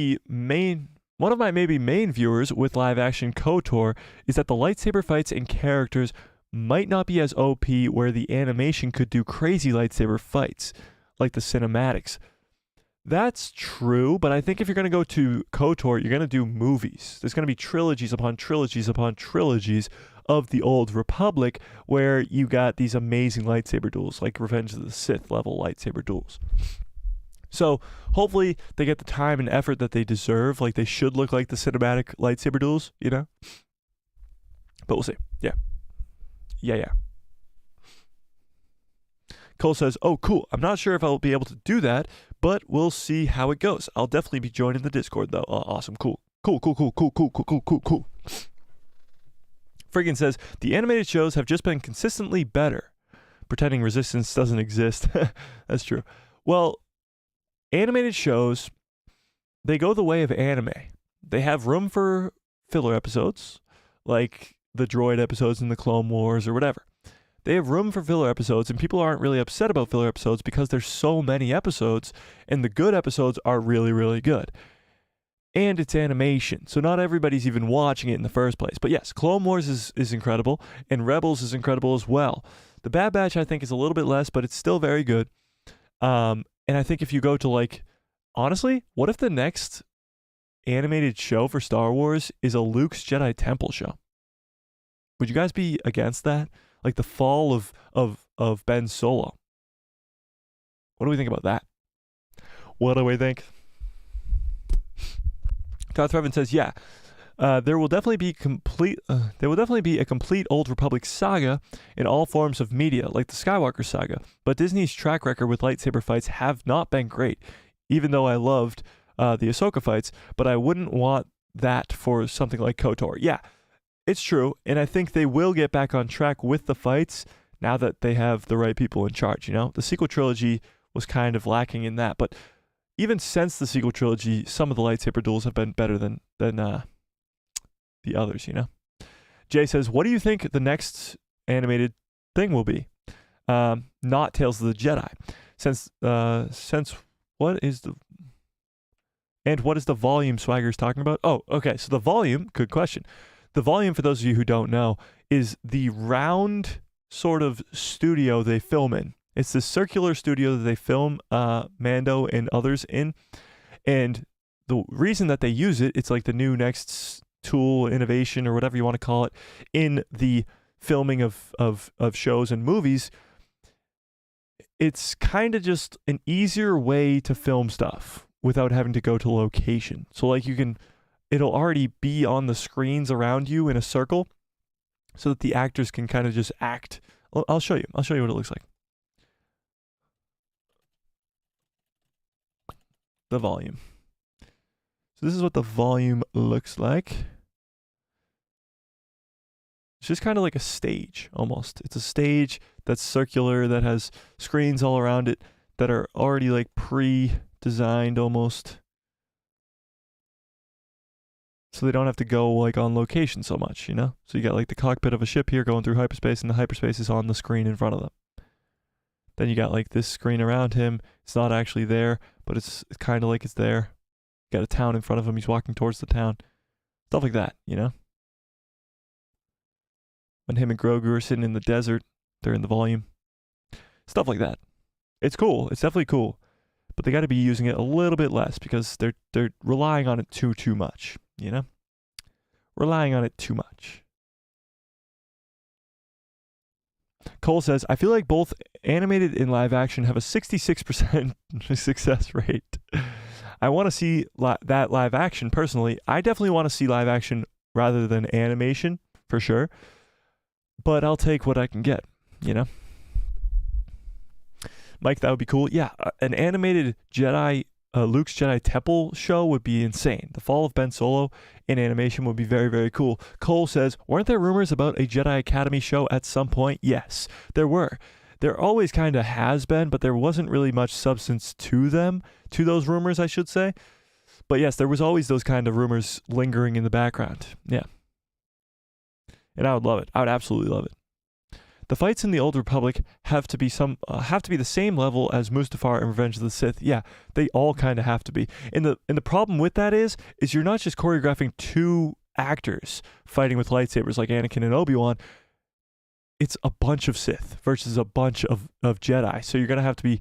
maybe main viewers with live action KOTOR is that the lightsaber fights and characters might not be as OP where the animation could do crazy lightsaber fights like the cinematics. That's true, but I think if you're going to go to KOTOR, you're going to do movies. There's going to be trilogies upon trilogies upon trilogies of the Old Republic where you got these amazing lightsaber duels, like Revenge of the Sith level lightsaber duels. So hopefully they get the time and effort that they deserve. Like they should look like the cinematic lightsaber duels, you know? But we'll see. Yeah. Cole says, oh, cool. I'm not sure if I'll be able to do that, but we'll see how it goes. I'll definitely be joining the Discord, though. Awesome. Cool. Friggin says, the animated shows have just been consistently better. Pretending Resistance doesn't exist. That's true. Well, animated shows, they go the way of anime. They have room for filler episodes, like the droid episodes in the Clone Wars or whatever. They have room for filler episodes, and people aren't really upset about filler episodes because there's so many episodes, and the good episodes are really, really good. And it's animation, so not everybody's even watching it in the first place. But yes, Clone Wars is incredible, and Rebels is incredible as well. The Bad Batch, I think, is a little bit less, but it's still very good. And I think if you go to, like, honestly, what if the next animated show for Star Wars is a Luke's Jedi Temple show? Would you guys be against that? Like the fall of Ben Solo. What do we think about that? What do we think? Darth Revan says, yeah, there will definitely be a complete Old Republic saga in all forms of media, like the Skywalker saga. But Disney's track record with lightsaber fights have not been great, even though I loved the Ahsoka fights, but I wouldn't want that for something like KOTOR. Yeah, it's true, and I think they will get back on track with the fights now that they have the right people in charge, you know? The sequel trilogy was kind of lacking in that, but even since the sequel trilogy, some of the lightsaber duels have been better than the others, you know? Jay says, what do you think the next animated thing will be? Not Tales of the Jedi. Since what is the volume Swagger's talking about? Oh, okay, so the volume, good question. The volume, for those of you who don't know, is the round sort of studio they film in. It's the circular studio that they film Mando and others in. And the reason that they use it, it's like the new next tool, innovation, or whatever you want to call it, in the filming of shows and movies. It's kind of just an easier way to film stuff without having to go to location. So like it'll already be on the screens around you in a circle so that the actors can kind of just act. I'll show you what it looks like. The volume. So this is what the volume looks like. It's just kind of like a stage, almost. It's a stage that's circular, that has screens all around it that are already like pre-designed almost. So they don't have to go like on location so much, you know? So you got like the cockpit of a ship here going through hyperspace, and the hyperspace is on the screen in front of them. Then you got like this screen around him. It's not actually there, but it's kind of like it's there. You got a town in front of him. He's walking towards the town. Stuff like that, you know? when him and Grogu are sitting in the desert during the volume. Stuff like that. It's cool. It's definitely cool. But they got to be using it a little bit less because they're relying on it too much, you know? Relying on it too much. Cole says, I feel like both animated and live action have a 66% success rate. I want to see that live action personally. I definitely want to see live action rather than animation, for sure. But I'll take what I can get, you know? Mike, that would be cool. Yeah, an animated Luke's Jedi Temple show would be insane. The Fall of Ben Solo in animation would be very, very cool. Cole says, weren't there rumors about a Jedi Academy show at some point? Yes, there were. There always kind of has been, but there wasn't really much substance to them, to those rumors, I should say. But yes, there was always those kind of rumors lingering in the background. Yeah. And I would love it. I would absolutely love it. The fights in the Old Republic have to be the same level as Mustafar and Revenge of the Sith. Yeah, they all kind of have to be. And the problem with that is you're not just choreographing two actors fighting with lightsabers like Anakin and Obi-Wan. It's a bunch of Sith versus a bunch of Jedi. So you're gonna have to be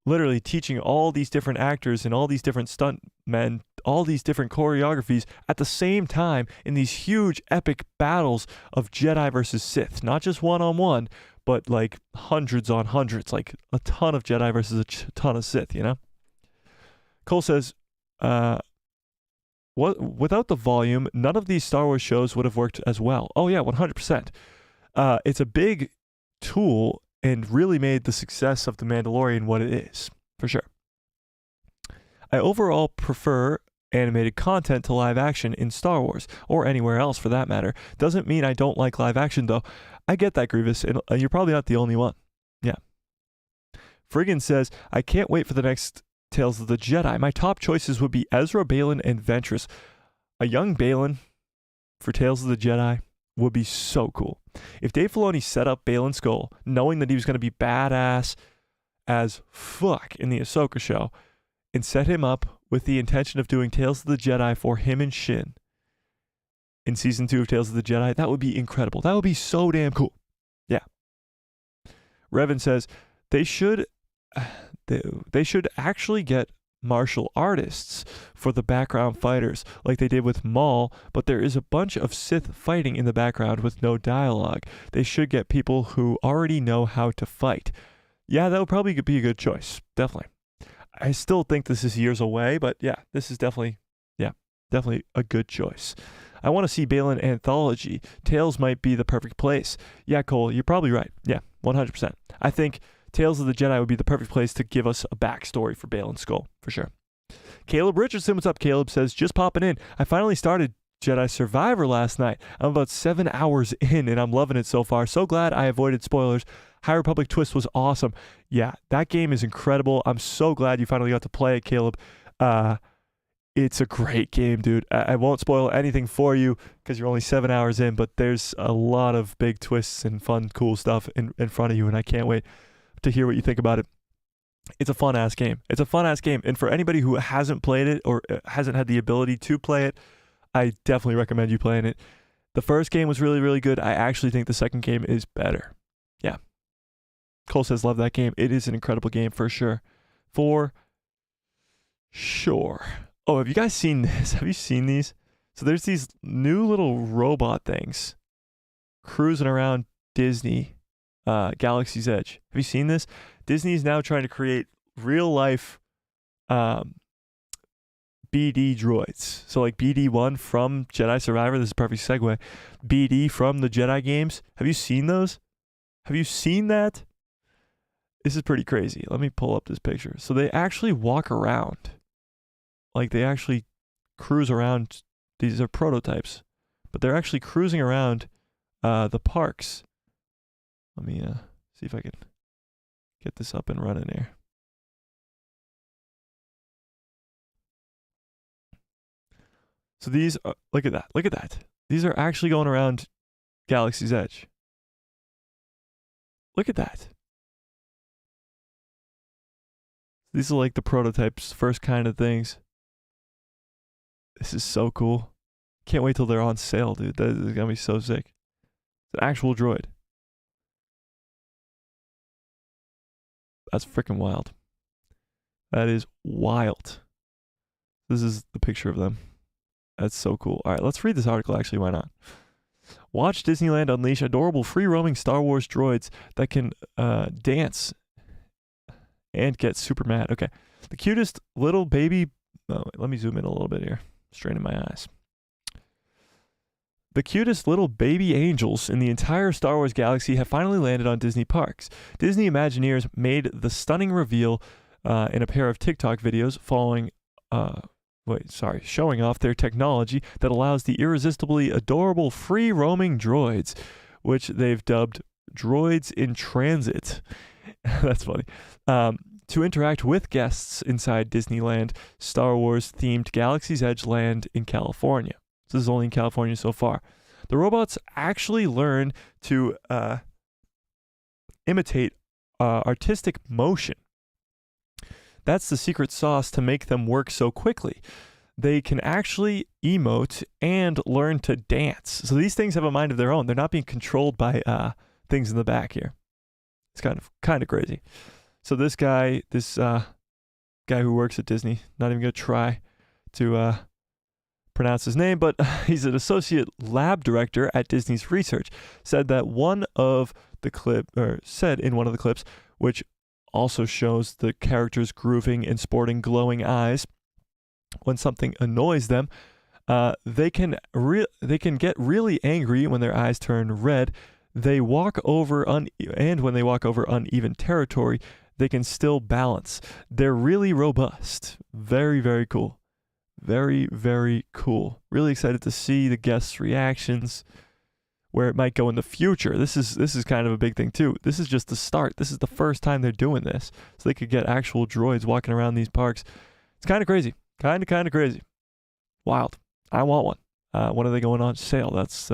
literally teaching all these different actors and all these different stuntmen, all these different choreographies at the same time in these huge epic battles of Jedi versus Sith. Not just one-on-one, but like hundreds on hundreds, like a ton of Jedi versus a ton of Sith, you know? Cole says, without the volume, none of these Star Wars shows would have worked as well. Oh yeah, 100%. It's a big tool and really made the success of The Mandalorian what it is, for sure. I overall prefer animated content to live action in Star Wars, or anywhere else for that matter. Doesn't mean I don't like live action, though. I get that, Grievous, and you're probably not the only one. Yeah. Friggin says, I can't wait for the next Tales of the Jedi. My top choices would be Ezra, Baylan, and Ventress. A young Baylan for Tales of the Jedi would be so cool. If Dave Filoni set up Baylan Skoll, knowing that he was going to be badass as fuck in the Ahsoka show, and set him up with the intention of doing Tales of the Jedi for him and Shin in season 2 of Tales of the Jedi, that would be incredible. That would be so damn cool. Yeah. Revan says they should actually get martial artists for the background fighters like they did with Maul, but there is a bunch of Sith fighting in the background with no dialogue. They should get people who already know how to fight. Yeah, that would probably be a good choice. Definitely. I still think this is years away, but yeah, this is definitely a good choice. I want to see Baylan anthology. Tales might be the perfect place. Yeah, Cole, you're probably right. Yeah, 100%. I think Tales of the Jedi would be the perfect place to give us a backstory for Baylan Skoll, for sure. Caleb Richardson, what's up? Caleb says, just popping in. I finally started Jedi Survivor last night. I'm about 7 hours in, and I'm loving it so far. So glad I avoided spoilers. High Republic Twist was awesome. Yeah, that game is incredible. I'm so glad you finally got to play it, Caleb. It's a great game, dude. I won't spoil anything for you because you're only 7 hours in, but there's a lot of big twists and fun, cool stuff in front of you, and I can't wait to hear what you think about it. It's a fun-ass game. It's a fun-ass game, and for anybody who hasn't played it or hasn't had the ability to play it, I definitely recommend you playing it. The first game was really, really good. I actually think the second game is better. Yeah. Cole says, love that game. It is an incredible game for sure. For sure. Oh, have you guys seen this? Have you seen these? So there's these new little robot things cruising around Disney, Galaxy's Edge. Have you seen this? Disney's now trying to create real life BD droids. So like BD1 from Jedi Survivor. This is a perfect segue. BD from the Jedi games. Have you seen those? Have you seen that? This is pretty crazy. Let me pull up this picture. So they actually walk around. Like they actually cruise around. These are prototypes, but they're actually cruising around the parks. Let me see if I can get this up and running here. So these are, look at that. Look at that. These are actually going around Galaxy's Edge. Look at that. These are like the prototypes, first kind of things. This is so cool. Can't wait till they're on sale, dude. That is gonna be so sick. It's an actual droid. That's freaking wild. That is wild. This is the picture of them. That's so cool. All right, let's read this article, actually. Why not? Watch Disneyland unleash adorable free-roaming Star Wars droids that can dance and get super mad. Okay. The cutest little baby... Oh, wait, let me zoom in a little bit here. Straining my eyes. The cutest little baby angels in the entire Star Wars galaxy have finally landed on Disney parks. Disney Imagineers made the stunning reveal in a pair of TikTok videos showing off their technology that allows the irresistibly adorable free-roaming droids, which they've dubbed Droids in Transit. That's funny. To interact with guests inside Disneyland Star Wars-themed Galaxy's Edge land in California. This is only in California so far. The robots actually learn to imitate artistic motion. That's the secret sauce to make them work so quickly. They can actually emote and learn to dance. So these things have a mind of their own. They're not being controlled by things in the back here. It's kind of crazy. So this guy who works at Disney, not even gonna try to pronounce his name, but he's an associate lab director at Disney's research, said in one of the clips, which also shows the characters grooving and sporting glowing eyes. When something annoys them, they can get really angry when their eyes turn red. They walk over and when they walk over uneven territory, they can still balance. They're really robust. Very, very cool. Very, very cool. Really excited to see the guests' reactions, where it might go in the future. This is kind of a big thing too. This is just the start. This is the first time they're doing this. So they could get actual droids walking around these parks. It's kind of crazy. Kind of crazy. Wild. I want one. When are they going on sale? That's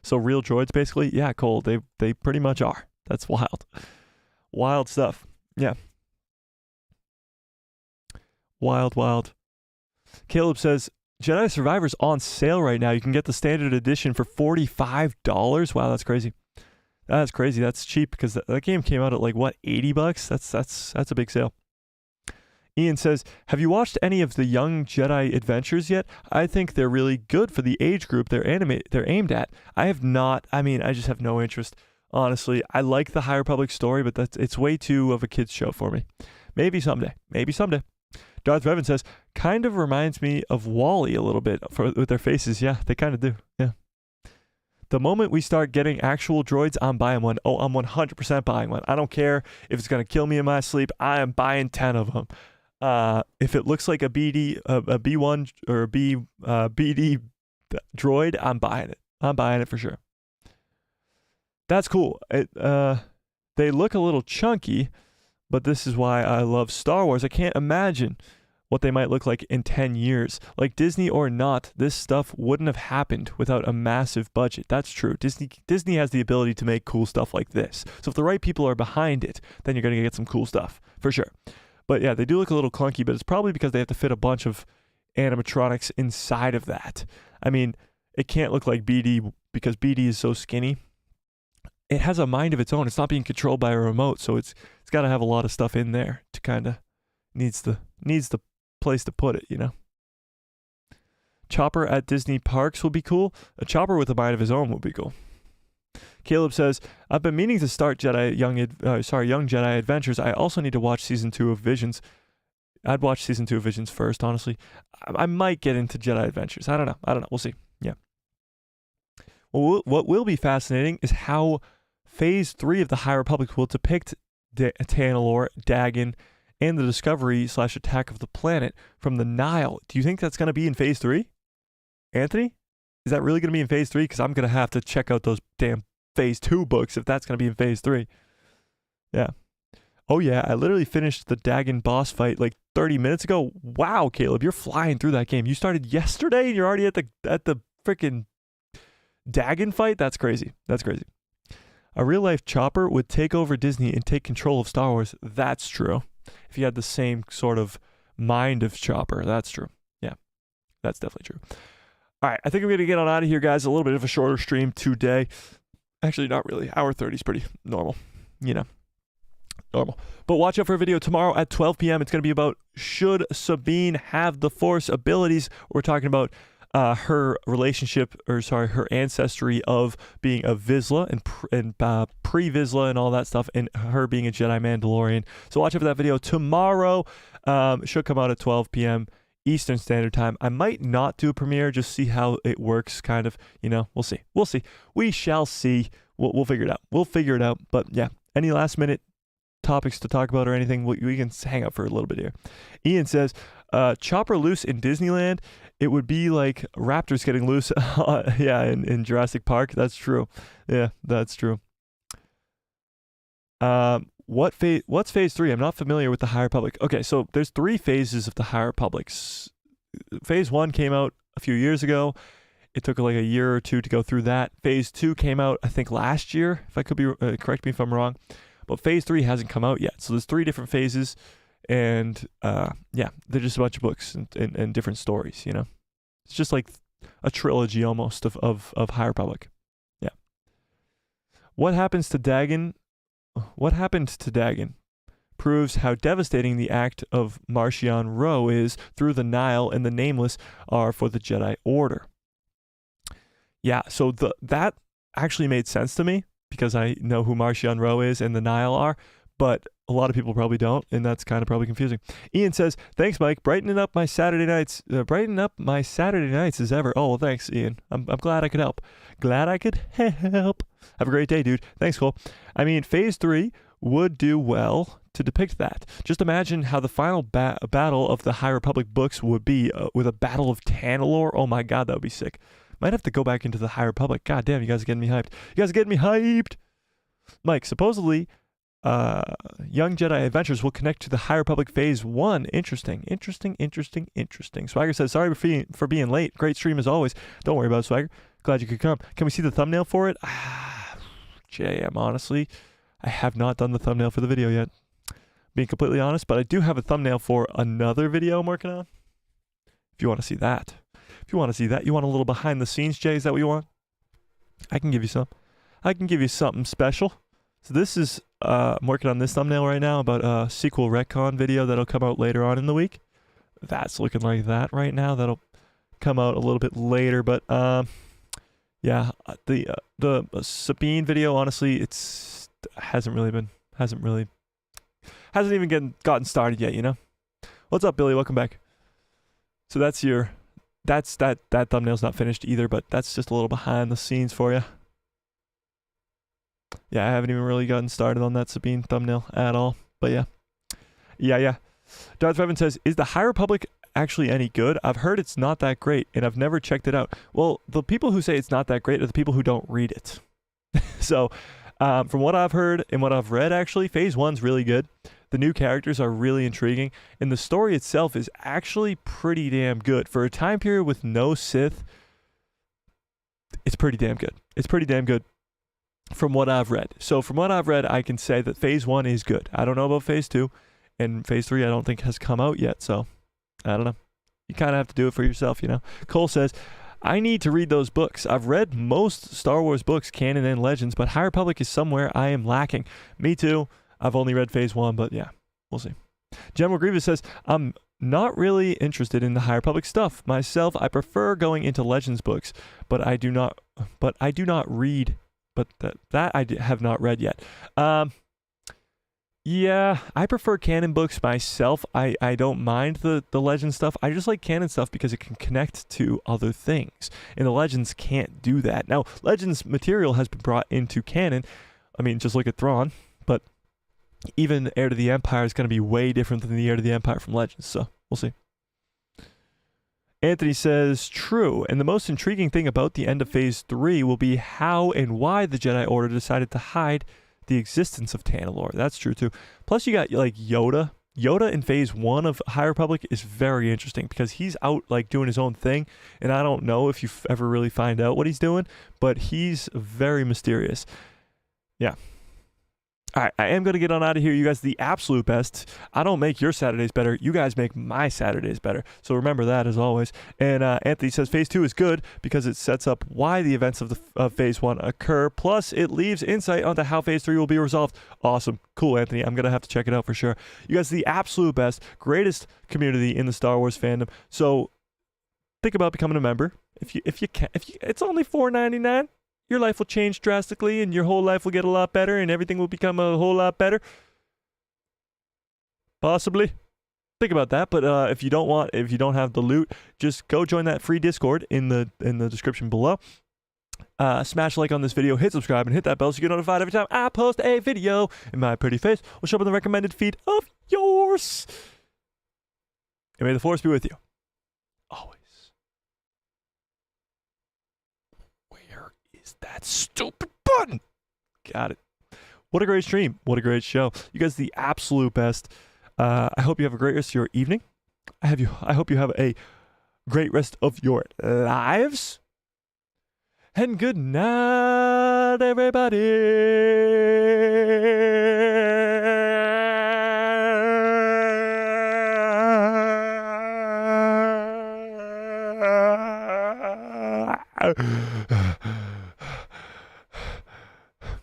so real droids basically? Yeah, Cole. They pretty much are. That's wild. Wild stuff. Yeah. Wild. Caleb says, Jedi Survivor's on sale right now. You can get the standard edition for $45. Wow, that's crazy. That's crazy. That's cheap because that game came out at like, what, $80? That's a big sale. Ian says, have you watched any of the Young Jedi Adventures yet? I think they're really good for the age group they're aimed at. I have not. I mean, I just have no interest. Honestly, I like the High Republic story, but it's way too of a kid's show for me. Maybe someday. Darth Revan says, kind of reminds me of WALL-E a little bit with their faces. Yeah, they kind of do. Yeah. The moment we start getting actual droids, I'm buying one. Oh, I'm 100% buying one. I don't care if it's going to kill me in my sleep. I am buying 10 of them. If it looks like a B1 or a BD droid, I'm buying it. I'm buying it for sure. That's cool. They look a little chunky, but this is why I love Star Wars. I can't imagine what they might look like in 10 years. Like Disney or not, this stuff wouldn't have happened without a massive budget. That's true. Disney has the ability to make cool stuff like this. So if the right people are behind it, then you're going to get some cool stuff, for sure. But yeah, they do look a little clunky, but it's probably because they have to fit a bunch of animatronics inside of that. I mean, it can't look like BD because BD is so skinny. It has a mind of its own. It's not being controlled by a remote, so it's got to have a lot of stuff in there to kind of needs the place to put it, you know. Chopper at Disney parks will be cool. A chopper with a mind of his own would be cool. Caleb says, I've been meaning to start Young Jedi Adventures. I also need to watch season 2 of Visions. I'd watch season 2 of Visions first, honestly. I might get into Jedi Adventures. I don't know. We'll see. Yeah. Well, what will be fascinating is how Phase 3 of the High Republic will depict Tanalorr, Dagan, and the discovery/attack of the planet from the Nile. Do you think that's going to be in Phase 3? Anthony? Is that really going to be in Phase 3? Because I'm going to have to check out those damn Phase 2 books if that's going to be in Phase 3. Yeah. Oh, yeah. I literally finished the Dagan boss fight like 30 minutes ago. Wow, Caleb, you're flying through that game. You started yesterday and you're already at the freaking Dagan fight? That's crazy. A real-life chopper would take over Disney and take control of Star Wars. That's true. If you had the same sort of mind of Chopper, that's true. Yeah, that's definitely true. All right, I think I'm going to get on out of here, guys. A little bit of a shorter stream today. Actually, not really. Hour 30 is pretty normal, normal. But watch out for a video tomorrow at 12 p.m. It's going to be about, should Sabine have the Force abilities? We're talking about her ancestry of being a Vizsla and pre-Vizsla and all that stuff, and her being a Jedi Mandalorian. So watch out for that video tomorrow. It should come out at 12 p.m. Eastern Standard Time. I might not do a premiere, just see how it works, kind of, we'll see. We shall see. We'll figure it out. But yeah, any last minute topics to talk about or anything, we can hang out for a little bit here. Ian says, chopper loose in Disneyland, it would be like raptors getting loose in Jurassic Park. That's true. Yeah, that's true. What's phase 3? I'm not familiar with the High Republic. Okay, so there's 3 phases of the High Republic. Phase 1 came out a few years ago. It took like a year or 2 to go through that. Phase 2 came out, I think, last year. If I could be correct me if I'm wrong. But phase 3 hasn't come out yet. So there's 3 different phases, and they're just a bunch of books and different stories. It's just like a trilogy almost of High Republic. Yeah. What happened to Dagon proves how devastating the act of Marchion Ro is through the Nile and the Nameless are for the Jedi Order. Yeah, so that actually made sense to me because I know who Marchion Ro is and the Nile are, but a lot of people probably don't, and that's kind of probably confusing. Ian says, thanks, Mike. Brightening up my Saturday nights as ever. Oh, well, thanks, Ian. I'm glad I could help. Have a great day, dude. Thanks, Cole. I mean, phase 3 would do well to depict that. Just imagine how the final battle of the High Republic books would be with a battle of Tanalorr. Oh my God, that would be sick. Might have to go back into the High Republic. God damn, you guys are getting me hyped. Mike, supposedly, Young Jedi Adventures will connect to the High Republic Phase 1. Interesting. Swagger says, sorry for being late. Great stream as always. Don't worry about it, Swagger. Glad you could come. Can we see the thumbnail for it? JM, honestly, I have not done the thumbnail for the video yet. Being completely honest, but I do have a thumbnail for another video I'm working on. If you want to see that. You want a little behind the scenes, Jay? Is that what you want? I can give you some. I can give you something special. So this is, I'm working on this thumbnail right now about a sequel retcon video that'll come out later on in the week. That's looking like that right now. That'll come out a little bit later, but yeah, the Sabine video, honestly, hasn't even gotten started yet, What's up, Billy? Welcome back. So that thumbnail's not finished either, but that's just a little behind the scenes for you. Yeah, I haven't even really gotten started on that Sabine thumbnail at all. But yeah. Darth Revan says, is the High Republic actually any good? I've heard it's not that great, and I've never checked it out. Well, the people who say it's not that great are the people who don't read it. So, from what I've heard and what I've read, actually, Phase 1's really good. The new characters are really intriguing, and the story itself is actually pretty damn good. For a time period with no Sith, it's pretty damn good. From what I've read. So from what I've read, I can say that Phase 1 is good. I don't know about Phase 2, and Phase 3 I don't think has come out yet, so I don't know. You kind of have to do it for yourself, Cole says, I need to read those books. I've read most Star Wars books, canon and legends, but High Republic is somewhere I am lacking. Me too. I've only read Phase 1, but yeah, we'll see. General Grievous says, I'm not really interested in the High Republic stuff. Myself, I prefer going into legends books, but I do not read. But that I have not read yet. Yeah, I prefer canon books myself. I don't mind the legend stuff. I just like canon stuff because it can connect to other things. And the legends can't do that. Now, legends material has been brought into canon. I mean, just look at Thrawn. But even Heir to the Empire is going to be way different than the Heir to the Empire from Legends. So, we'll see. Anthony says, true, and the most intriguing thing about the end of Phase 3 will be how and why the Jedi Order decided to hide the existence of Tanalorr. That's true, too. Plus, you got, like, Yoda. Yoda in Phase 1 of High Republic is very interesting because he's out, like, doing his own thing, and I don't know if you ever really find out what he's doing, but he's very mysterious. Yeah. All right, I am going to get on out of here. You guys are the absolute best. I don't make your Saturdays better. You guys make my Saturdays better. So remember that as always. And Anthony says Phase 2 is good because it sets up why the events of Phase 1 occur. Plus, it leaves insight onto how Phase 3 will be resolved. Awesome. Cool, Anthony. I'm going to have to check it out for sure. You guys are the absolute best, greatest community in the Star Wars fandom. So think about becoming a member. If you can, it's only $4.99. Your life will change drastically and your whole life will get a lot better and everything will become a whole lot better. Possibly. Think about that. But if you don't have the loot, just go join that free Discord in the description below. Smash a like on this video, hit subscribe, and hit that bell so you get notified every time I post a video. And my pretty face will show up in the recommended feed of yours. And may the Force be with you. Always. That stupid button. Got it. What a great stream. What a great show. You guys are the absolute best. I hope you have a great rest of your evening. I hope you have a great rest of your lives. And good night, everybody.